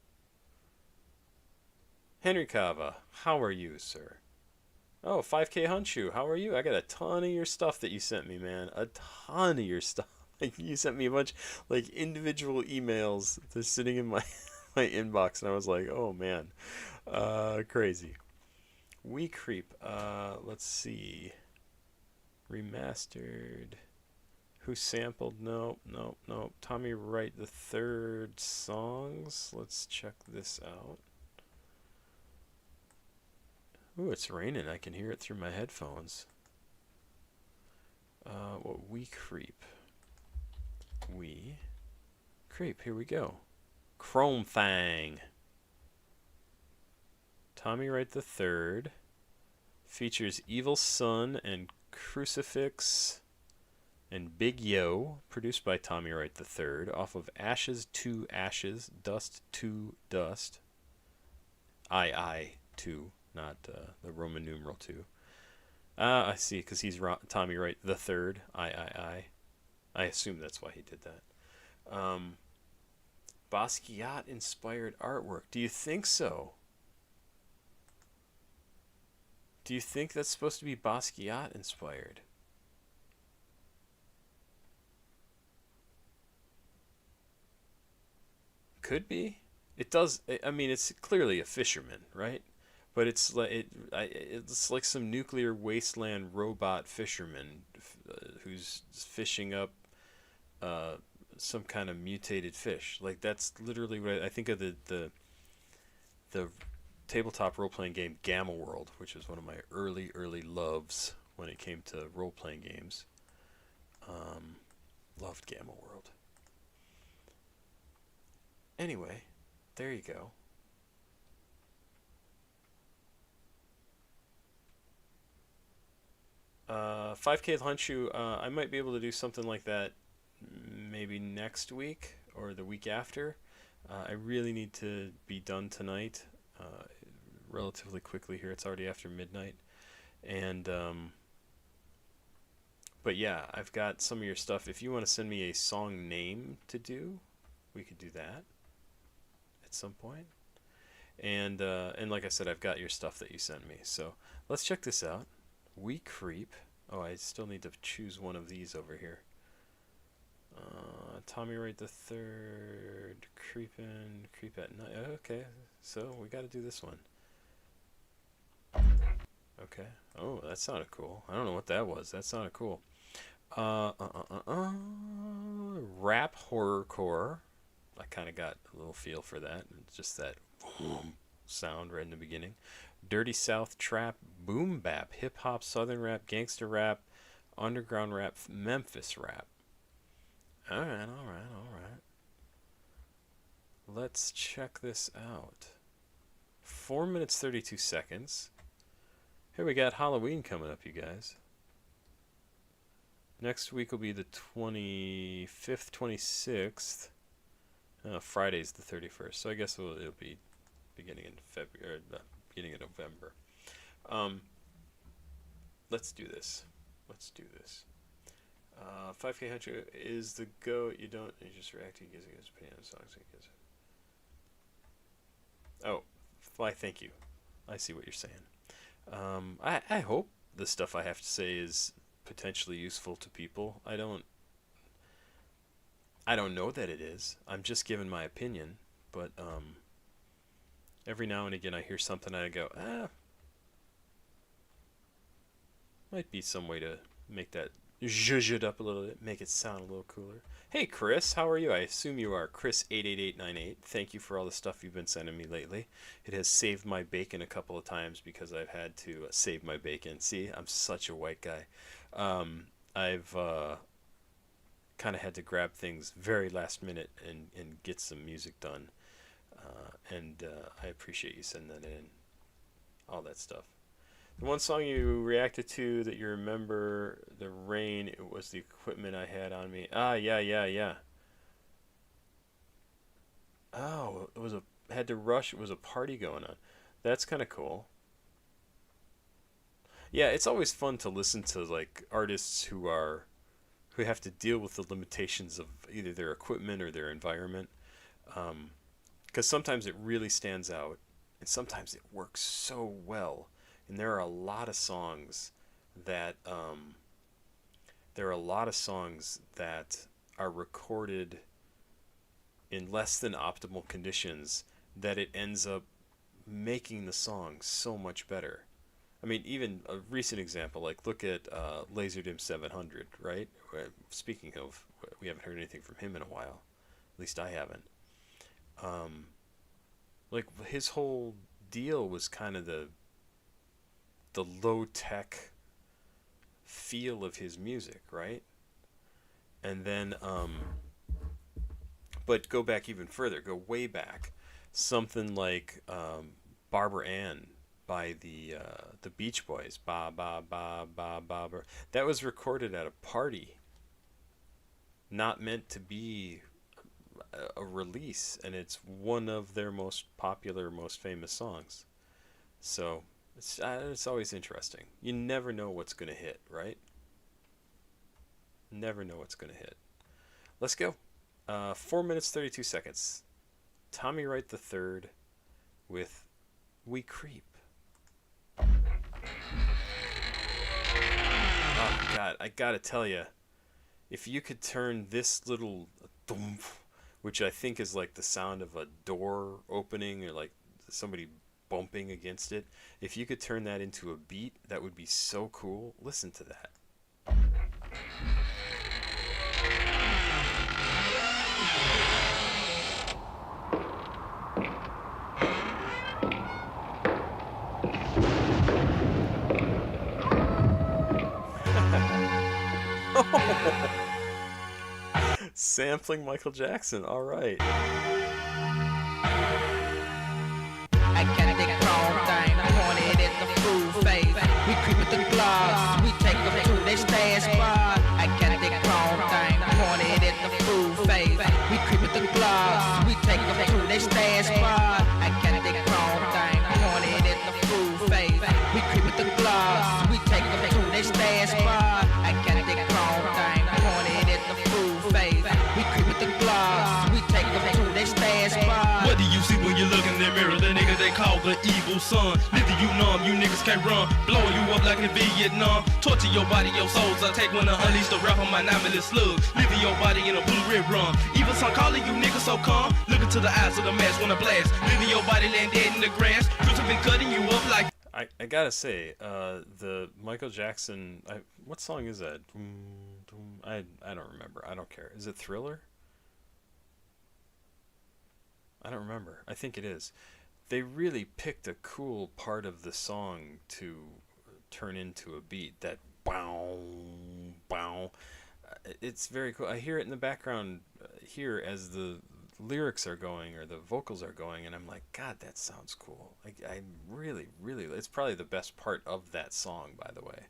Henry Cava, how are you, sir? Oh, 5K Hunchu, how are you? I got a ton of your stuff that you sent me, man. A ton of your stuff. Like, you sent me a bunch, like, individual emails. They're sitting in my my inbox, and I was like, oh man, crazy. We Creep. Let's see. Remastered. Who sampled? Nope. Tommy Wright III songs. Let's check this out. Ooh, it's raining. I can hear it through my headphones. We Creep. We Creep. Here we go. Chrome Fang. Tommy Wright III features Evil Sun and Crucifix and Big Yo, produced by Tommy Wright III, off of Ashes to Ashes, Dust to Dust. II-2, not the Roman numeral 2. I see, because he's Tommy Wright III, III. I assume that's why he did that. Basquiat-inspired artwork. Do you think so? Do you think that's supposed to be Basquiat-inspired? Could be. It does. I mean, it's clearly a fisherman, right? But it's like some nuclear wasteland robot fisherman who's fishing up some kind of mutated fish. Like, that's literally what I think of the tabletop role-playing game Gamma World, which was one of my early loves when it came to role-playing games. Loved Gamma World. Anyway, there you go. Uh, 5K Hunchu, I might be able to do something like that maybe next week or the week after. I really need to be done tonight, relatively quickly here. It's already after midnight. And, but yeah, I've got some of your stuff. If you want to send me a song name to do, we could do that at some point. And like I said, I've got your stuff that you sent me. So let's check this out. We Creep. Oh, I still need to choose one of these over here. Tommy Wright III, Creep at Night. Okay, so we got to do this one. Okay. Oh, that sounded cool. I don't know what that was. That sounded cool. Rap horrorcore. I kind of got a little feel for that. It's just that boom, sound right in the beginning. Dirty South trap, boom bap, hip hop, southern rap, gangster rap, underground rap, Memphis rap. All right. Let's check this out. 4 minutes 32 seconds. Here we got Halloween coming up, you guys. Next week will be the 25th, 26th. Friday's the 31st, so I guess it'll be beginning in February, beginning of November. Let's do this. 5K 100 is the go. You just react to you guys opinion on songs. Oh, why? Thank you. I see what you're saying. I hope the stuff I have to say is potentially useful to people. I don't know that it is. I'm just giving my opinion, but every now and again I hear something and I go, might be some way to make that zhuzh it up a little bit, make it sound a little cooler. Hey Chris, how are you? I assume you are Chris88898. Thank you for all the stuff you've been sending me lately. It has saved my bacon a couple of times because I've had to save my bacon. See, I'm such a white guy. I've kind of had to grab things very last minute and get some music done. And I appreciate you sending that in. All that stuff. The one song you reacted to that you remember, the rain, it was the equipment I had on me. Yeah. Oh, had to rush. It was a party going on. That's kind of cool. Yeah, it's always fun to listen to like artists who have to deal with the limitations of either their equipment or their environment. Because sometimes it really stands out, and sometimes it works so well. And there are a lot of songs that are recorded in less than optimal conditions that it ends up making the song so much better. I mean, even a recent example, like look at Laserdisc 700, right? Speaking of, we haven't heard anything from him in a while. At least I haven't. Like his whole deal was kind of the low-tech feel of his music, right? And then, but go back even further, go way back. Something like Barbara Ann by the Beach Boys, ba ba ba ba ba ba. That was recorded at a party, not meant to be a release, and it's one of their most popular, most famous songs. So it's always interesting. You never know what's going to hit, right? Never know what's going to hit. Let's go. 4 minutes 32 seconds. Tommy Wright III with We Creep. Oh God, I gotta tell you, if you could turn this little thump, which I think is like the sound of a door opening or like somebody bumping against it, if you could turn that into a beat, that would be so cool. Listen to that. Sampling Michael Jackson, all right. I got that chrome thing pointed at the food face. We creep with the gloves, we take them to their stash spot. I got that chrome thing pointed at the food face. We creep with the gloves, we take them to their stash spot. I got that chrome thing pointed at the food face. We creep with the gloves, we take them to their stash spot. I got that chrome thing pointed at the food face. We creep with the gloves, we take them to their stash spot. What do you see when you look in the mirror? The nigga they call the evil son. Neither you numb, you niggas can't run. Blow you up like in Vietnam. Torture your body, your souls. I take when I unleash the rap on my nominal slug. Living your body in a blue red rum. Evil son calling you niggas so calm. Look into the eyes of the mask when I blast. Living your body laying dead in the grass. Crucifix cutting you up like. I gotta say, the Michael Jackson, what song is that? I don't remember. I don't care. Is it Thriller? I don't remember. I think it is. they really picked a cool part of the song to turn into a beat. That bow, bow. It's very cool. I hear it in the background here as the lyrics are going or the vocals are going, and I'm like, God, that sounds cool. I really, it's probably the best part of that song, by the way.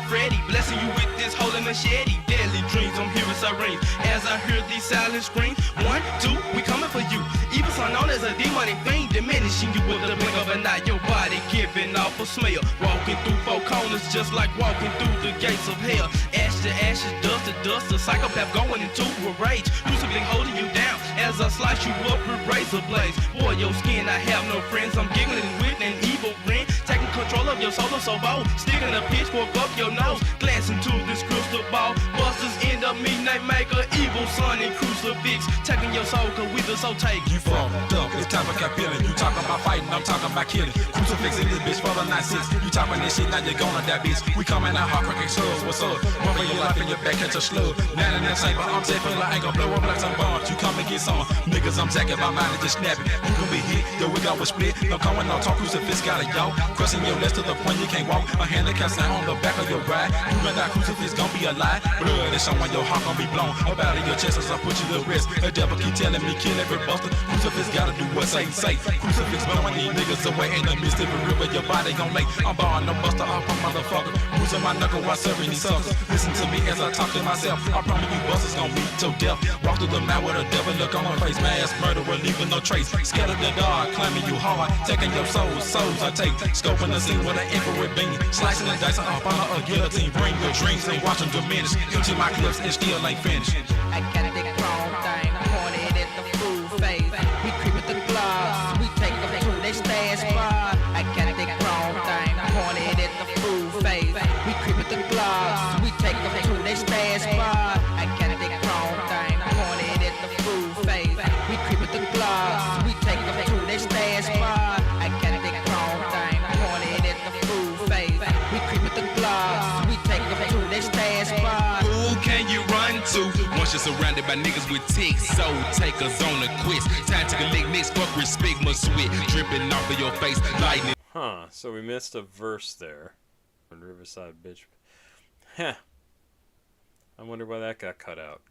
Freddy, blessing you with this holy machete. Deadly dreams, I'm hearing sirens as I hear these silent screams. 1, 2, we coming for you. Even son known as a demonic fiend, diminishing you with the blink of an eye. Your body giving off a smell. Walking through 4 corners just like walking through the gates of hell. Ash to ashes, dust to dust, a psychopath going into a rage. Crucifix holding you down as I slice you up with razor blades. Boy, your skin, I have no friends. I'm giggling with an evil grin. Taking control of your soul, I'm so bold. Sticking a pitchfork up your nose, glancing to this crystal ball. Busters end up meeting they make a evil son in Crucifix. Taking your soul, cause we the so take. You fucked up, it's time for capilling. You talking about fighting, I'm talking about killing. Crucifix in this bitch for the 9-6. You talking this shit, now you're gonna die, bitch. We coming out hard, cracking slugs, what's up? Run for your life in your back, catch a slug. Now in that chamber, I'm taking like I ain't gonna blow up like some bombs. You come and get some. Niggas, I'm jacking my mind and just snapping. You gon' be hit, yo, we got was split. No coming, no talk, Crucifix got a y'all. Crushing your legs to the point you can't walk. A handicap sign on the back of your ride. You gon' die, Crucifix gon' be a lie. Blood is showing your heart gon' be blown. Up out of your chest as I put you to rest. The devil keep telling me kill every buster. Crucifix gotta do what Satan say. Crucifix blowing these niggas away in the Mississippi River. Your body gon' lay. I'm barring no buster off a motherfucker. Losing my knuckle while serving these suckers. Listen to me as I talk to myself. I promise you busters gon' meet your death. Walk through the mouth with a devil look on my face. Mass murderer leaving no trace. Scatter the dog, claiming you hard. Taking your souls I take. Scoping the scene with an infrared beam. Slicing and dicing up on a guillotine. Bring your dreams and watch them diminish. Into my clips and still ain't finished. I got a big wrong thing, pointed at the fool face. We creep with the gloves, we take them to their stash bar. I got a big wrong thing, pointed at the fool face. We creep with the gloves, we take them to their stash bar. I got a big wrong thing, pointed at the fool face. We creep with the gloves, we take them to their stash bar. I got a big wrong thing, pointed at the fool face. We creep with the gloves, we take them to their stash bar. Who can you run to? Once you're surrounded by niggas with ticks, soul takers on a quest. Time to collect next, fuck respect, my sweat dripping off of your face, lightning. Huh, so we missed a verse there. Riverside bitch. Heh. I wonder why that got cut out.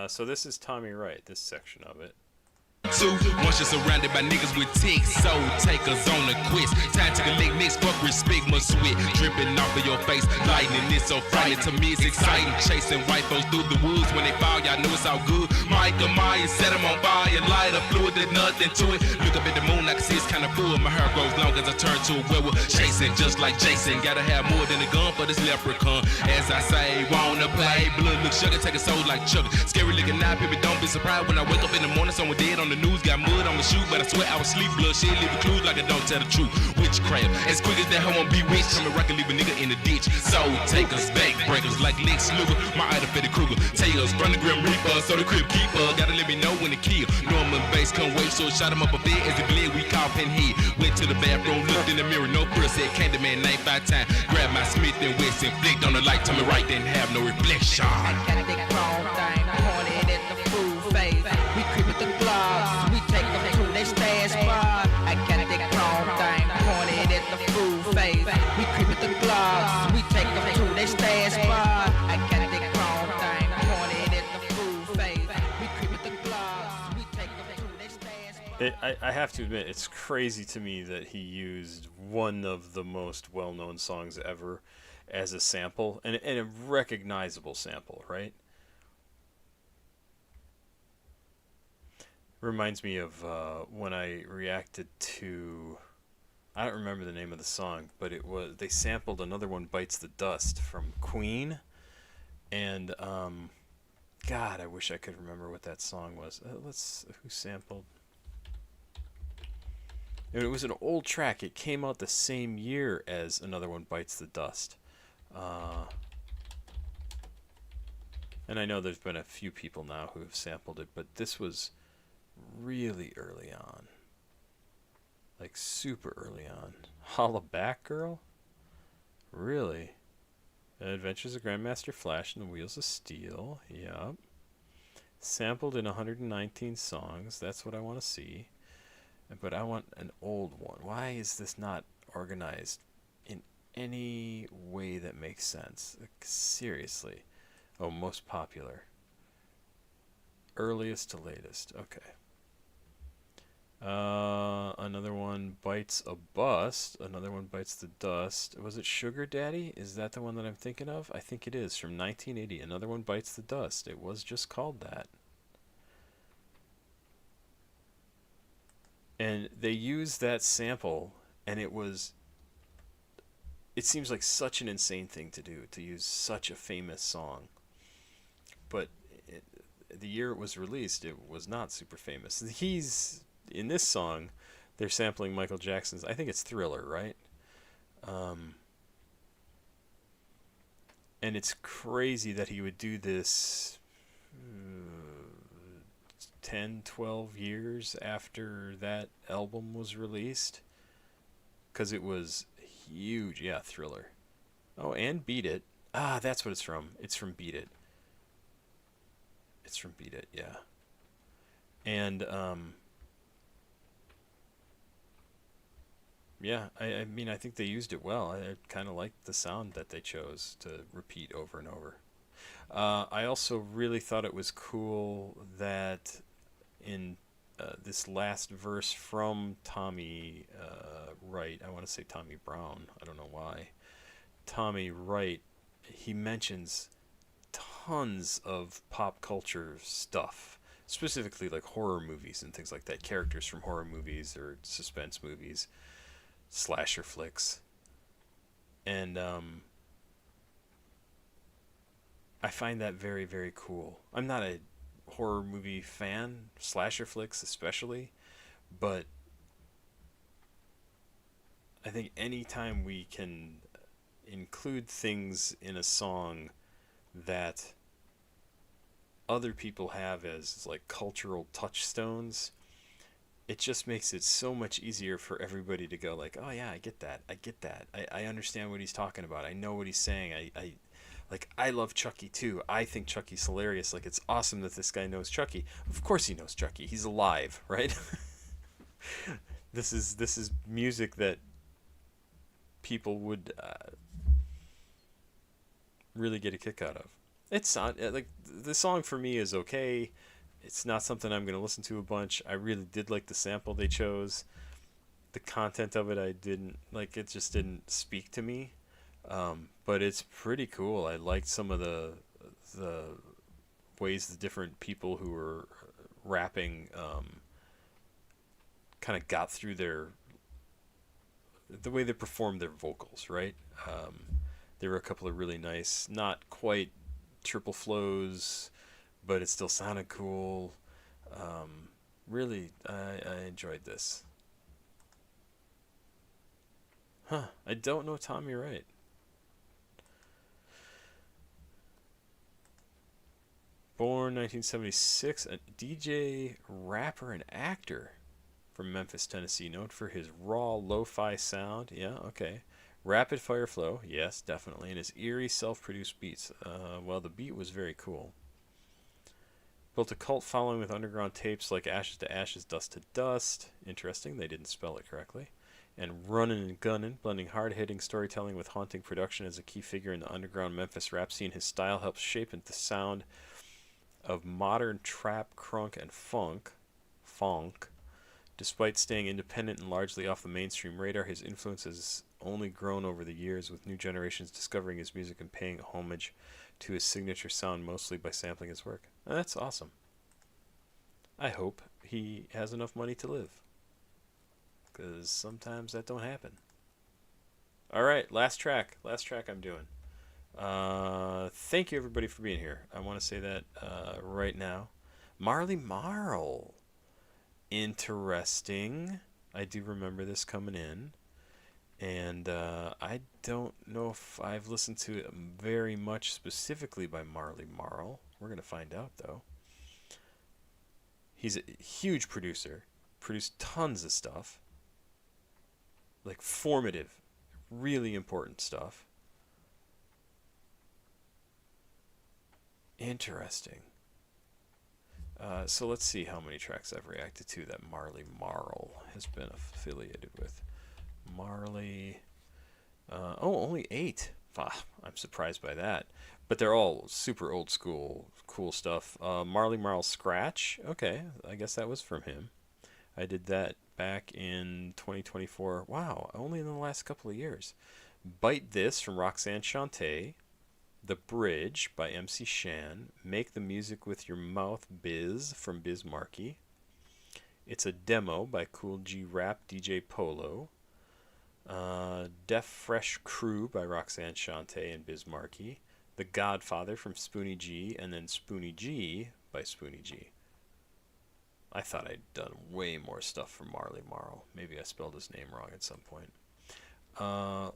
So this is Tommy Wright, this section of it. Once you're surrounded by niggas with ticks, soul takers on a quest. Time to collect next, fuck respect, my sweat dripping off of your face, lightning is so frightening. To me it's exciting, chasing white folks through the woods. When they fall, y'all know it's all good. Michael Myers set them on fire, light a fluid, there's nothing to it. Look up at the moon, I can see it's kinda full. My hair grows long as I turn to a werewolf, chasing just like Jason. Gotta have more than a gun for this leprechaun. As I say, wanna play, blood look sugar, take a soul like sugar. Scary looking eye, people don't be surprised when I wake up in the morning, someone dead on the news. Got mud on my shoe, but I swear I was sleep. Blood shit, leaving clues like I don't tell the truth. Witchcraft, as quick as that hoe won't be witch. Coming rock and leave a nigga in the ditch. Soul takers, back breakers like Lex Luger. My idol Freddy Krueger. Tails from the Grim Reaper, so the crib keeper. Gotta let me know when to kill. Norman Bass can't wait, so shot him up a bed as he bled. We call pin head. Went to the bathroom, looked in the mirror, no puss. Said Candyman name 5 times. Grabbed my Smith and Wesson, flicked on the light, told me right, didn't have no reflection. I got a big wrong thing, pointed at the fool face. We creep with the gloves, we take them to their stash bar. I got a big wrong thing, pointed at the fool face. We creep with the gloves, we take them to their stash bar. I got a big wrong thing, pointed at the fool face. We creep with the gloves, we take them to their stash bar. I have to admit, it's crazy to me that he used one of the most well-known songs ever as a sample, and a recognizable sample, right? Reminds me of when I reacted to, I don't remember the name of the song, but it was, they sampled Another One Bites the Dust from Queen, and God, I wish I could remember what that song was. Who sampled? It was an old track. It came out the same year as Another One Bites the Dust. And I know there's been a few people now who have sampled it, but this was really early on. Like super early on. Holla Back Girl? Really? Adventures of Grandmaster Flash and the Wheels of Steel. Yup. Sampled in 119 songs. That's what I want to see. But I want an old one. Why is this not organized in any way that makes sense? Like, seriously. Oh, most popular. Earliest to latest. Okay. Another one bites a bust. Another one bites the dust. Was it Sugar Daddy? Is that the one that I'm thinking of? I think it is, from 1980. Another one bites the dust. It was just called that. And they used that sample, and it seems like such an insane thing to do, to use such a famous song. But the year it was released, it was not super famous. In this song, they're sampling Michael Jackson's, I think it's Thriller, right? And it's crazy that he would do this 10, 12 years after that album was released. Because it was huge. Yeah, Thriller. Oh, and Beat It. Ah, that's what it's from. It's from Beat It. It's from Beat It, yeah. And, yeah, I mean, I think they used it well. I kind of liked the sound that they chose to repeat over and over. I also really thought it was cool that in this last verse from Tommy Wright, I want to say Tommy Brown, I don't know why, Tommy Wright, he mentions tons of pop culture stuff, specifically like horror movies and things like that, characters from horror movies or suspense movies, slasher flicks. And I find that very, very cool. I'm not a horror movie fan, slasher flicks especially, but I think anytime we can include things in a song that other people have as like cultural touchstones, it just makes it so much easier for everybody to go like, oh yeah, I get that, I understand what he's talking about, I know what he's saying, I love Chucky too. I think Chucky's hilarious. Like, it's awesome that this guy knows Chucky. Of course he knows Chucky. He's alive, right? This is music that people would really get a kick out of. It's not like the song for me is okay. It's not something I'm gonna listen to a bunch. I really did like the sample they chose. The content of it I didn't like. It just didn't speak to me. But it's pretty cool. I liked some of the ways the different people who were rapping kind of got through the way they performed their vocals, right? There were a couple of really nice, not quite triple flows, but it still sounded cool. Really, I enjoyed this. Huh, I don't know Tommy Wright. Born 1976, a DJ, rapper, and actor from Memphis, Tennessee, known for his raw lo-fi sound. Yeah, okay. Rapid fire flow, yes, definitely, and his eerie self-produced beats. Well, the beat was very cool. Built a cult following with underground tapes like Ashes to Ashes, Dust to Dust. Interesting, they didn't spell it correctly. And Runnin' and Gunnin', blending hard-hitting storytelling with haunting production as a key figure in the underground Memphis rap scene. His style helps shape the sound of modern trap, crunk, and funk. Despite staying independent and largely off the mainstream radar, his influence has only grown over the years, with new generations discovering his music and paying homage to his signature sound, mostly by sampling his work. And that's awesome. I hope he has enough money to live, because sometimes that don't happen. Alright, last track I'm doing. Thank you everybody for being here. I want to say that right now. Marley Marl. Interesting. I do remember this coming in. And I don't know if I've listened to it very much specifically by Marley Marl. We're going to find out, though. He's a huge producer. Produced tons of stuff. Like formative, really important stuff. Interesting. So let's see how many tracks I've reacted to that Marley Marl has been affiliated with. Marley. Only 8. I'm surprised by that. But they're all super old school, cool stuff. Marley Marl Scratch. Okay, I guess that was from him. I did that back in 2024. Wow, only in the last couple of years. Bite This from Roxanne Shante. The Bridge by MC Shan. Make the Music with Your Mouth Biz from Biz Markie. It's a Demo by Cool G Rap DJ Polo. Def Fresh Crew by Roxanne Shante and Biz Markie. The Godfather from Spoonie G, and then Spoonie G by Spoonie G. I thought I'd done way more stuff from Marley Marl. Maybe I spelled his name wrong at some point.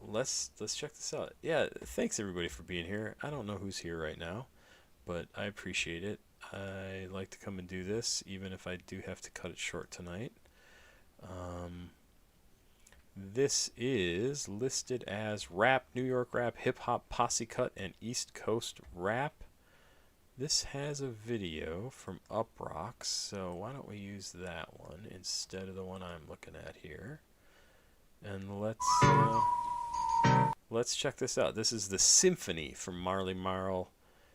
Let's check this out. Yeah, thanks everybody for being here. I don't know who's here right now, but I appreciate it. I like to come and do this, even if I do have to cut it short tonight. This is listed as rap, New York rap, hip hop, posse cut, and East Coast rap. This has a video from Uproxx, so why don't we use that one instead of the one I'm looking at here? And let's check this out. This is the Symphony from Marley Marl,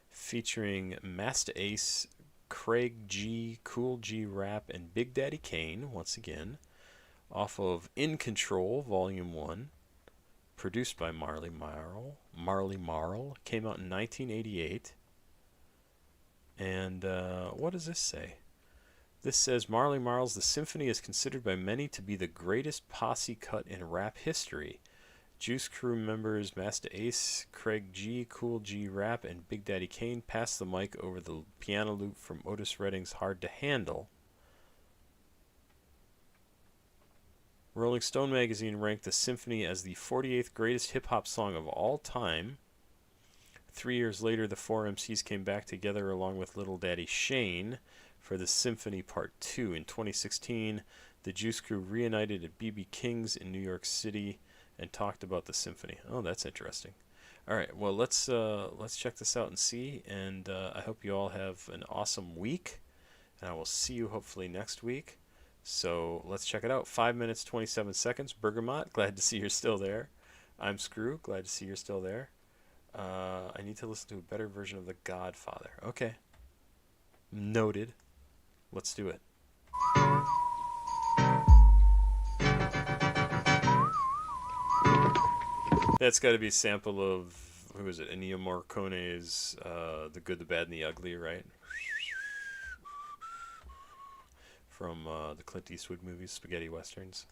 featuring Masta Ace, Craig G, Cool G Rap, and Big Daddy Kane once again. Off of In Control, Volume 1, produced by Marley Marl. Marley Marl came out in 1988. And what does this say? This says Marley Marl's The Symphony is considered by many to be the greatest posse cut in rap history. Juice Crew members Masta Ace, Craig G, Cool G Rap, and Big Daddy Kane passed the mic over the piano loop from Otis Redding's Hard to Handle. Rolling Stone magazine ranked The Symphony as the 48th greatest hip-hop song of all time. 3 years later, the 4 MCs came back together along with Little Daddy Shane for The Symphony Part 2. In 2016, the Juice Crew reunited at BB King's in New York City and talked about The Symphony. Oh, that's interesting. All right, well, let's check this out and see, and I hope you all have an awesome week, and I will see you hopefully next week. So let's check it out. 5 minutes, 27 seconds. Bergamot, glad to see you're still there. I'm Screw, glad to see you're still there. I need to listen to a better version of The Godfather. Okay. Noted. Let's do it. That's got to be a sample of, who is it, Ennio Morricone's The Good, the Bad, and the Ugly, right? From the Clint Eastwood movies, spaghetti westerns.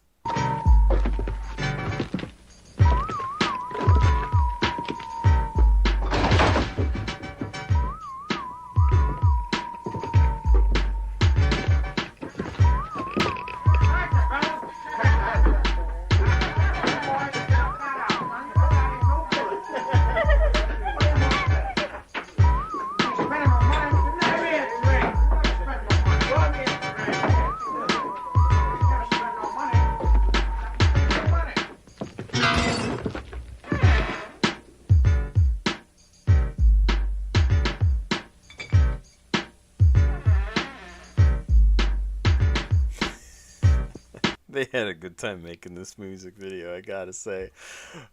They had a good time making this music video, I gotta say.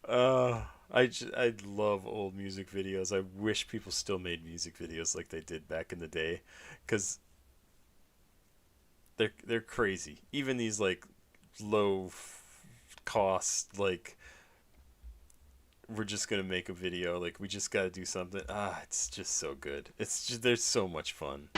I love old music videos. I wish people still made music videos like they did back in the day, because they're crazy. Even these like low cost, like, we're just gonna make a video, like we just gotta do something. It's just so good. It's just, they're so much fun.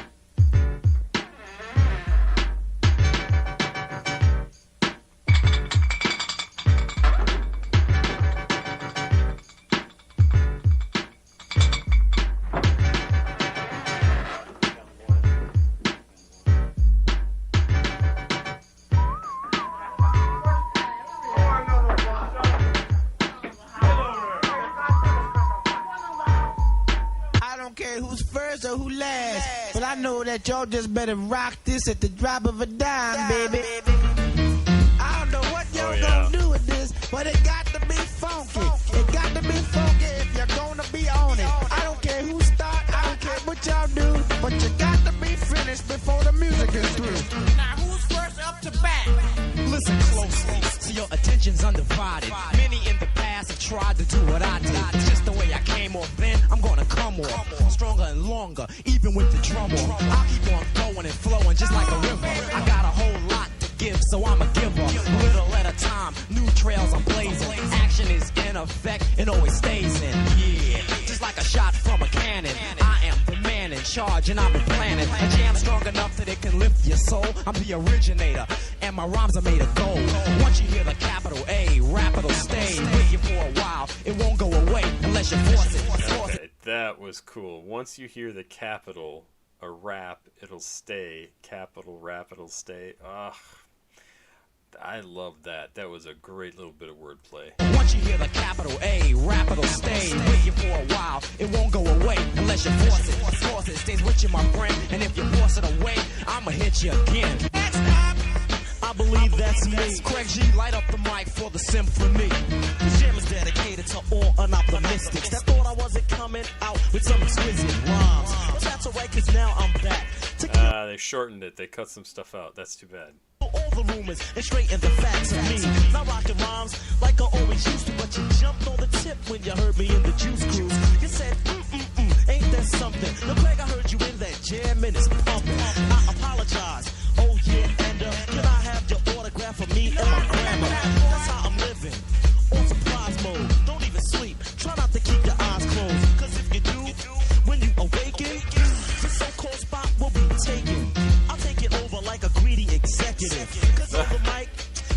Or who last, but I know that y'all just better rock this at the drop of a dime, baby. I don't know what y'all gonna do with this, but it got to be funky. It got to be funky if you're gonna be on it. I don't care who start, I don't care what y'all do, but you got to be finished before attention's undivided. Many in the past have tried to do what I did. It's just the way I came off then, I'm gonna come off stronger and longer, even with the drum off. I'll keep on going and flowing just like a river. I got a whole lot to give, so I'm a giver. Little at a time, new trails I'm blazing. Action is in effect, it always stays in. Yeah, just like a shot from a cannon. I am the man in charge, and I've been planning a jam strong enough that it can lift your soul. I'm the originator, and my rhymes are made of gold. Once you hear the capital A, rap it'll stay with you for a while. It won't go away unless you force it. Okay, that was cool. Once you hear the capital, a rap, it'll stay. Capital rap, it'll stay. Ugh. I love that. That was a great little bit of wordplay. Once you hear the capital A, rap it'll stay with you for a while. It won't go away unless you force it. Force it stays with you, my friend. And if you force it away, I'ma hit you again. I believe that's me. Craig G, light up the mic for the symphony. The jam is dedicated to all unoptimistics that thought I wasn't coming out with some exquisite rhymes. But that's alright, cause now I'm back. They shortened it. They cut some stuff out. That's too bad. All the rumors and straighten the facts of me. Not rocking rhymes like I always used to, but you jumped on the tip when you heard me in the Juice Cruise. You said, ain't that something? The Craig, I heard you in that jam and it's pumping. I apologize. Oh yeah, and can I have your autograph for me and my grandma? That's how I'm living. On surprise mode. Don't even sleep. Try not to keep your eyes closed. Cause if you do, when you awaken, the so-called spot will be taken. I'll take it over like a greedy executive. Cause on the mic,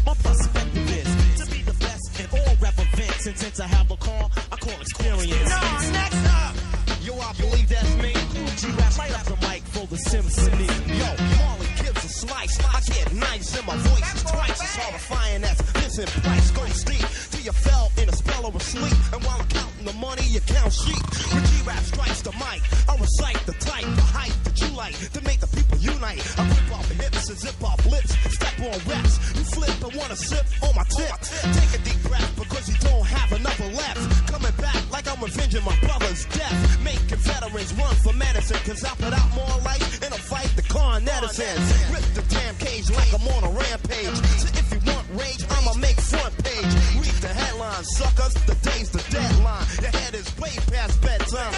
my perspective is to be the best in all rap events. And since I have a car, I call experience. No, next up! Yo, I believe that's me. G-Rap, light up the mic for the symphony. Yo, Marley gives a slice. I get nice and my voice is twice as horrifying as this in price goes deep. Till you fell in a spell of sleep. And while I'm counting the money, you count sheep. When G-Rap strikes the mic, I recite the type, the height that you like to make the people unite. I rip off hips and zip off lips. Step on reps. You flip and wanna sip on my tip. Take a deep breath because you don't have enough left. Coming back like I'm avenging my brother's death. Making veterans run for medicine. Cause I put out more life in a fight the con netizens. Rip the damn cage like I'm on a rampage. So if you want rage, I'ma make front page. Read the headlines, suckers. The day's the deadline. Your head is way past bedtime.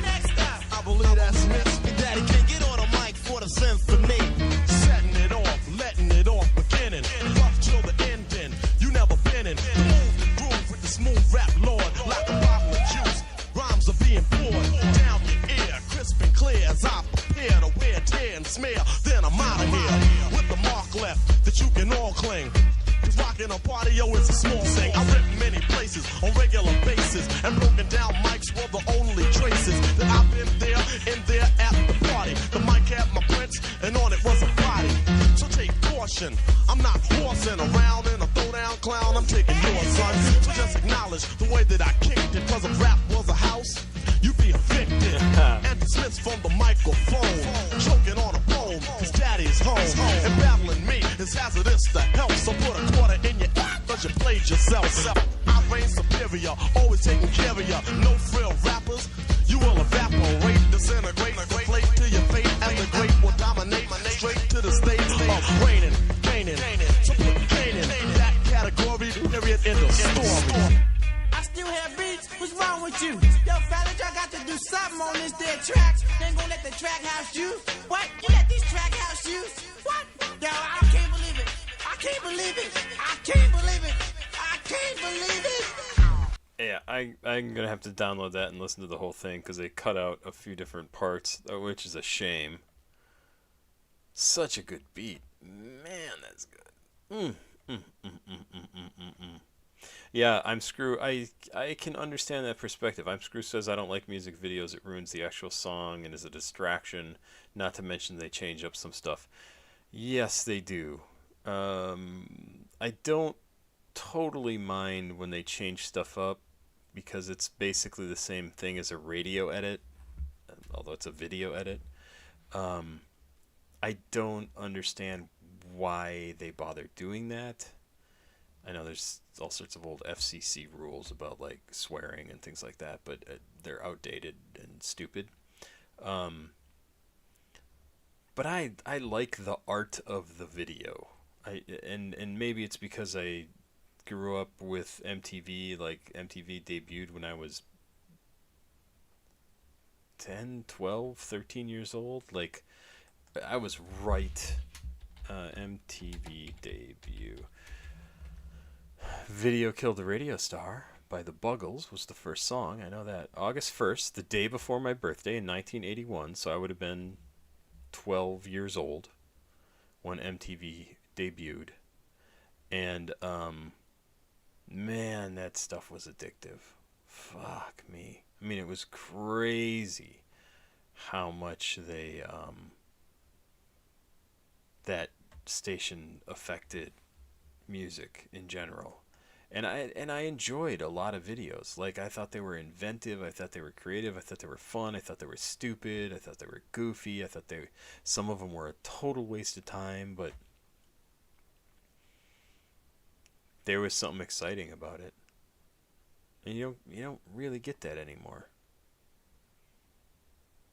Next up, I believe that's Miss Daddy can get on a mic for the symphony. Setting it off, letting it off, beginning. Rough till the ending. You never been in. The move, the groove with the smooth rap lord. Like a bottle of juice. Rhymes are being poured down your ear, crisp and clear as I prepare to wear, tear, and smear. Then I'm out of here with the mark left that you can all cling. Cause rocking a party, yo, it's a small thing. I rip many places on regular basis, and broken down mics were the only traces that I've been there, in there at the party. The mic had my prints, and on it was a body. So take caution, I'm not horsing around in a throwdown clown. I'm taking yours, son. So just acknowledge the way that I kicked it. Cause if rap was a house, you'd be evicted and dismissed from the microphone. Choking on a bone, cause daddy's home. And battling me is hazardous to health. So put a quarter in your cause you played yourself. I reign superior, always taking care of ya. No frill rappers, you will evaporate, disintegrate, deflate to your fate. And the great will dominate straight to the stage of reigning, gaining. So put Kane in that category, period, in the story. I still have beats. What's wrong with you? Yo, fellas, y'all got to do something on this there track. They ain't gonna let the track house use. What? You let this track house use? What? Yo, I can't believe it. I can't believe it. I can't believe it. I can't believe it. Yeah, I'm gonna have to download that and listen to the whole thing because they cut out a few different parts, which is a shame. Such a good beat, man. That's good. Yeah, I'm Screw. I can understand that perspective. I'm Screw says I don't like music videos. It ruins the actual song and is a distraction. Not to mention they change up some stuff. Yes, they do. I don't totally mind when they change stuff up because it's basically the same thing as a radio edit, although it's a video edit. I don't understand why they bother doing that. I know there's all sorts of old FCC rules about like swearing and things like that, but they're outdated and stupid. But I like the art of the video. And maybe it's because I grew up with MTV. Like, MTV debuted when I was 10, 12, 13 years old. Like, I was right. MTV debut. Video Killed the Radio Star by the Buggles was the first song. I know that. August 1st, the day before my birthday in 1981, so I would have been 12 years old when MTV debuted. And, man, that stuff was addictive. Fuck me. I mean, it was crazy how much they, that station affected music in general. And I enjoyed a lot of videos. Like, I thought they were inventive, I thought they were creative, I thought they were fun, I thought they were stupid, I thought they were goofy, I thought some of them were a total waste of time, but there was something exciting about it. And you don't really get that anymore,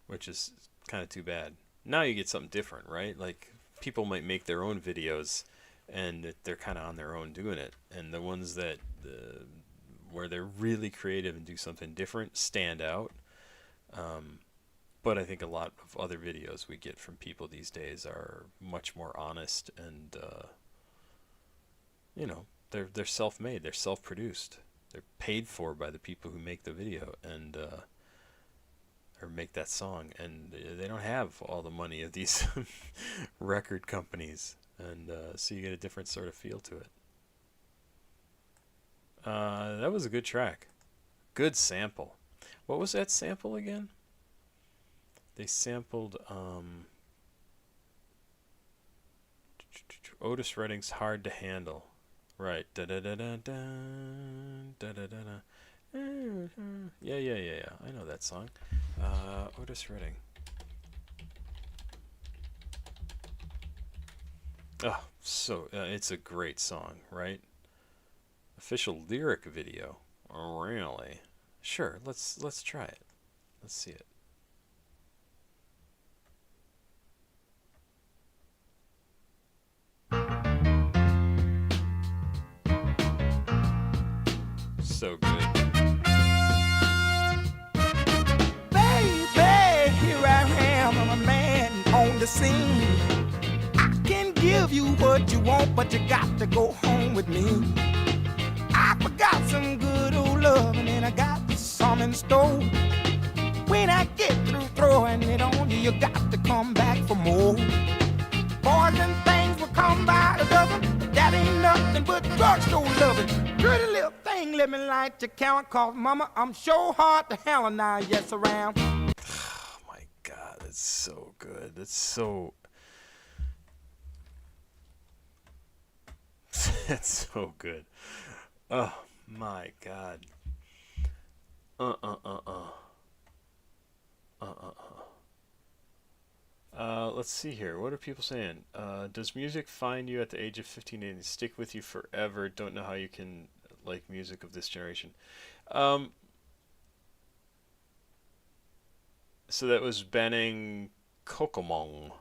which is kind of too bad. Now you get something different, right? Like, people might make their own videos, and they're kind of on their own doing it. And the ones that where they're really creative and do something different stand out. But I think a lot of other videos we get from people these days are much more honest, and they're self-made, they're self-produced, they're paid for by the people who make the video and or make that song, and they don't have all the money of these record companies. And so you get a different sort of feel to it. That was a good track. Good sample. What was that sample again? They sampled Otis Redding's Hard to Handle. Right. Da da da da da da da da. Yeah. I know that song. Otis Redding. Oh, so it's a great song, right? Official lyric video. Really? Sure, let's try it. Let's see it. So good. Baby, here I am, I'm a man on the scene. I can give you what you want, but you got to go home with me. I forgot some good old love, and then I got some in store. When I get through throwing it on you, you got to come back for more. Boys and things will come by the dozen, but that ain't nothing but drugstore loving. Pretty little thing, let me light your count, cause mama, I'm sure hard to handle now, yes around. Oh my God, that's so good. That's so... That's so good. Oh my God. Let's see here. What are people saying? Does music find you at the age of 15 and stick with you forever? Don't know how you can like music of this generation. So that was banning Kokomong.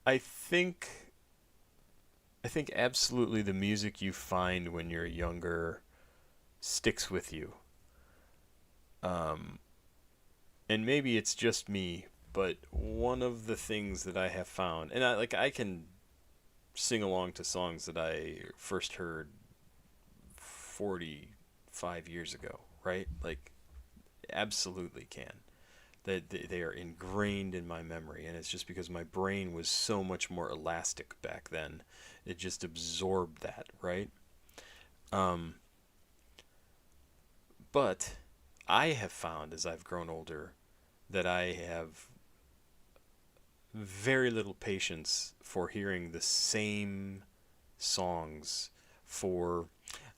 I think absolutely the music you find when you're younger sticks with you. And maybe it's just me, but one of the things that I have found, and I can sing along to songs that I first heard 45 years ago, right? Like, absolutely can. They are ingrained in my memory, and it's just because my brain was so much more elastic back then. It just absorbed that, right? But I have found, as I've grown older, that I have very little patience for hearing the same songs for,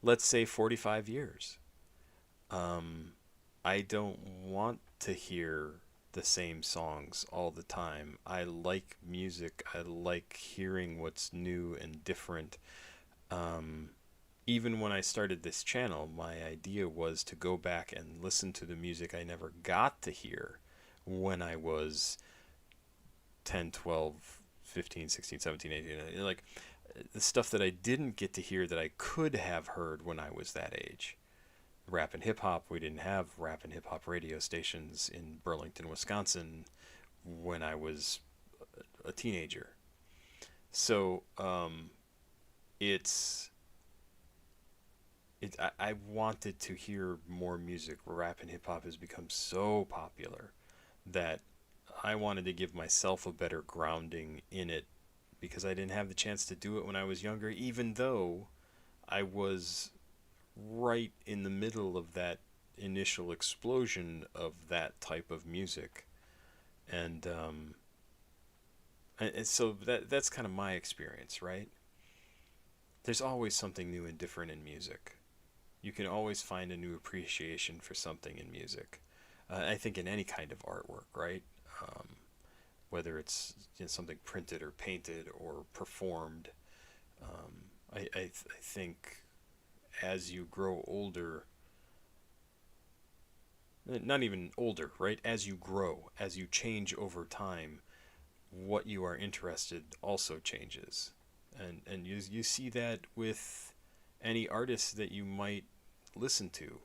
let's say, 45 years. I don't want to hear the same songs all the time. I like music. I like hearing what's new and different. Even when I started this channel, my idea was to go back and listen to the music I never got to hear when I was 10, 12, 15, 16, 17, 18. Like, the stuff that I didn't get to hear that I could have heard when I was that age. Rap and hip hop, we didn't have rap and hip hop radio stations in Burlington, Wisconsin when I was a teenager. So I wanted to hear more music. Rap and hip hop has become so popular that I wanted to give myself a better grounding in it, because I didn't have the chance to do it when I was younger, even though I was right in the middle of that initial explosion of that type of music. And so that's kind of my experience, right? There's always something new and different in music. You can always find a new appreciation for something in music. I think in any kind of artwork, right? Whether it's something printed or painted or performed. I think as you grow older, not even older, right? As you grow, as you change over time, what you are interested also changes. And you see that with any artist that you might listen to.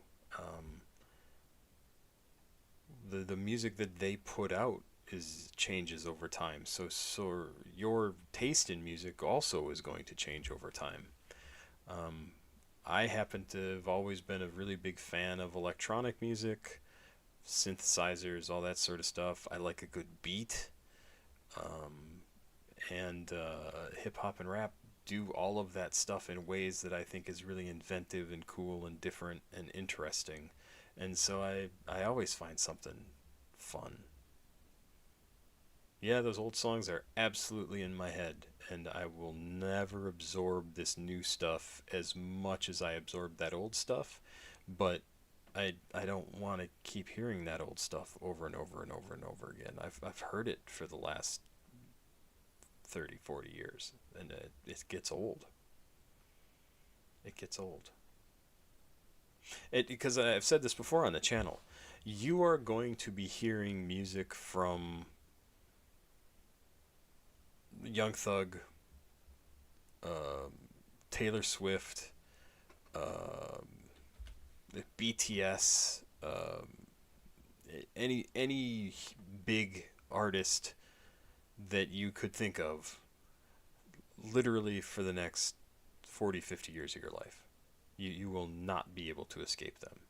The music that they put out changes over time. So your taste in music also is going to change over time. I happen to have always been a really big fan of electronic music, synthesizers, all that sort of stuff. I like a good beat. And hip-hop and rap do all of that stuff in ways that I think is really inventive and cool and different and interesting. And so I always find something fun. Yeah, those old songs are absolutely in my head, and I will never absorb this new stuff as much as I absorbed that old stuff, but I don't want to keep hearing that old stuff over and over and over and over again. I've heard it for the last 30, 40 years, and it gets old. It gets old. Because I've said this before on the channel, you are going to be hearing music from Young Thug, Taylor Swift, BTS, any big artist that you could think of, literally for the next 40, 50 years of your life. You will not be able to escape them.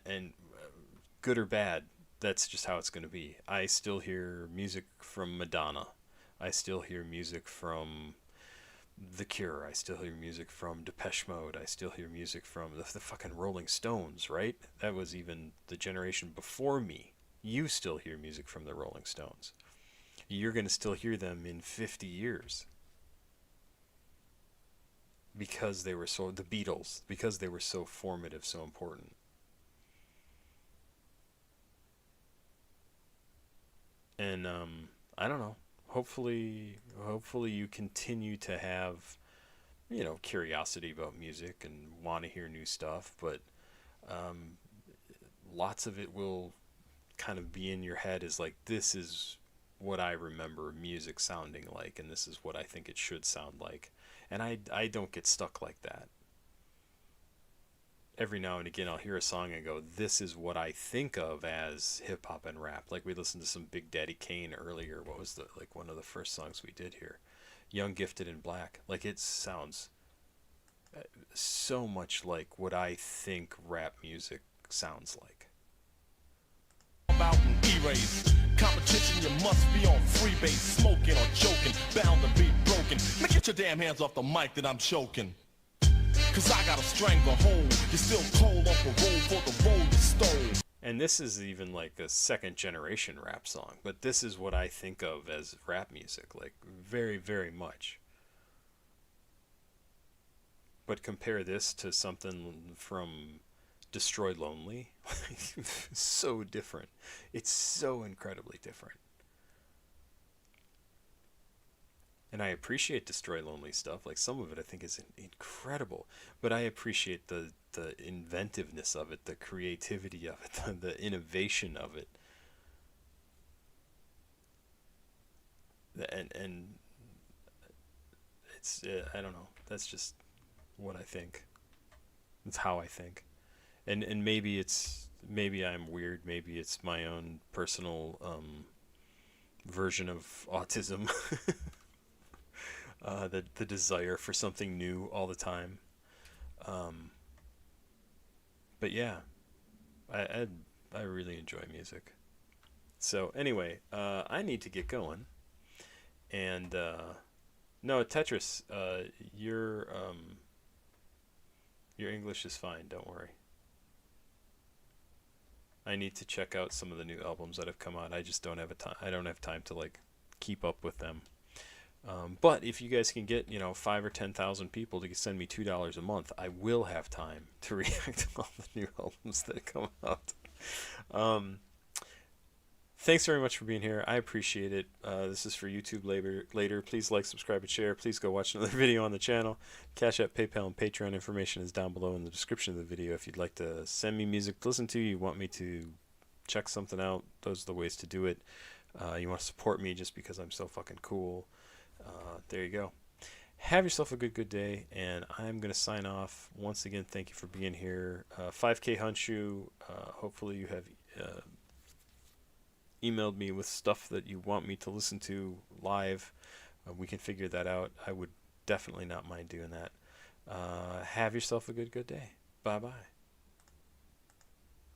And good or bad, that's just how it's going to be. I still hear music from Madonna. I still hear music from The Cure. I still hear music from Depeche Mode. I still hear music from the fucking Rolling Stones, right? That was even the generation before me. You still hear music from the Rolling Stones. You're going to still hear them in 50 years. Because they were the Beatles, because they were so formative, so important. And I don't know. Hopefully you continue to have, curiosity about music and want to hear new stuff. But lots of it will kind of be in your head as like, this is what I remember music sounding like, and this is what I think it should sound like. And I don't get stuck like that. Every now and again I'll hear a song and go, this is what I think of as hip hop and rap. Like we listened to some Big Daddy Kane earlier. What was one of the first songs we did here? Young, Gifted, and Black. Like it sounds so much like what I think rap music sounds like. About an erase competition, you must be on freebase, smoking or joking, bound to be broken. Now get your damn hands off the mic that I'm choking. Cause I got a stranglehold. You're still cold on parole for the role you stole. And this is even like a second generation rap song, but this is what I think of as rap music, like very, very much. But compare this to something from Destroy Lonely. So different. It's so incredibly different. And I appreciate Destroy Lonely stuff. Like some of it I think is incredible. But I appreciate the inventiveness of it, the creativity of it, the innovation of it. and it's I don't know. That's just what I think. It's how I think, and maybe I'm weird. Maybe it's my own personal version of autism. The desire for something new all the time. But yeah, I really enjoy music. So anyway, I need to get going. And no, Tetris, your English is fine. Don't worry. I need to check out some of the new albums that have come out. I just don't have I don't have time to like keep up with them. But if you guys can get 5,000 or 10,000 people to send me $2 a month, I will have time to react to all the new albums that come out. Thanks very much for being here. I appreciate it. This is for YouTube later. Please like, subscribe, and share. Please go watch another video on the channel. CashApp, PayPal, and Patreon information is down below in the description of the video. If you'd like to send me music to listen to, you want me to check something out, those are the ways to do it. You want to support me just because I'm so fucking cool. There you go. Have yourself a good day, and I'm going to sign off. Once again, thank you for being here. 5K Hunshu, hopefully you have emailed me with stuff that you want me to listen to live. We can figure that out. I would definitely not mind doing that. Have yourself a good day. Bye-bye.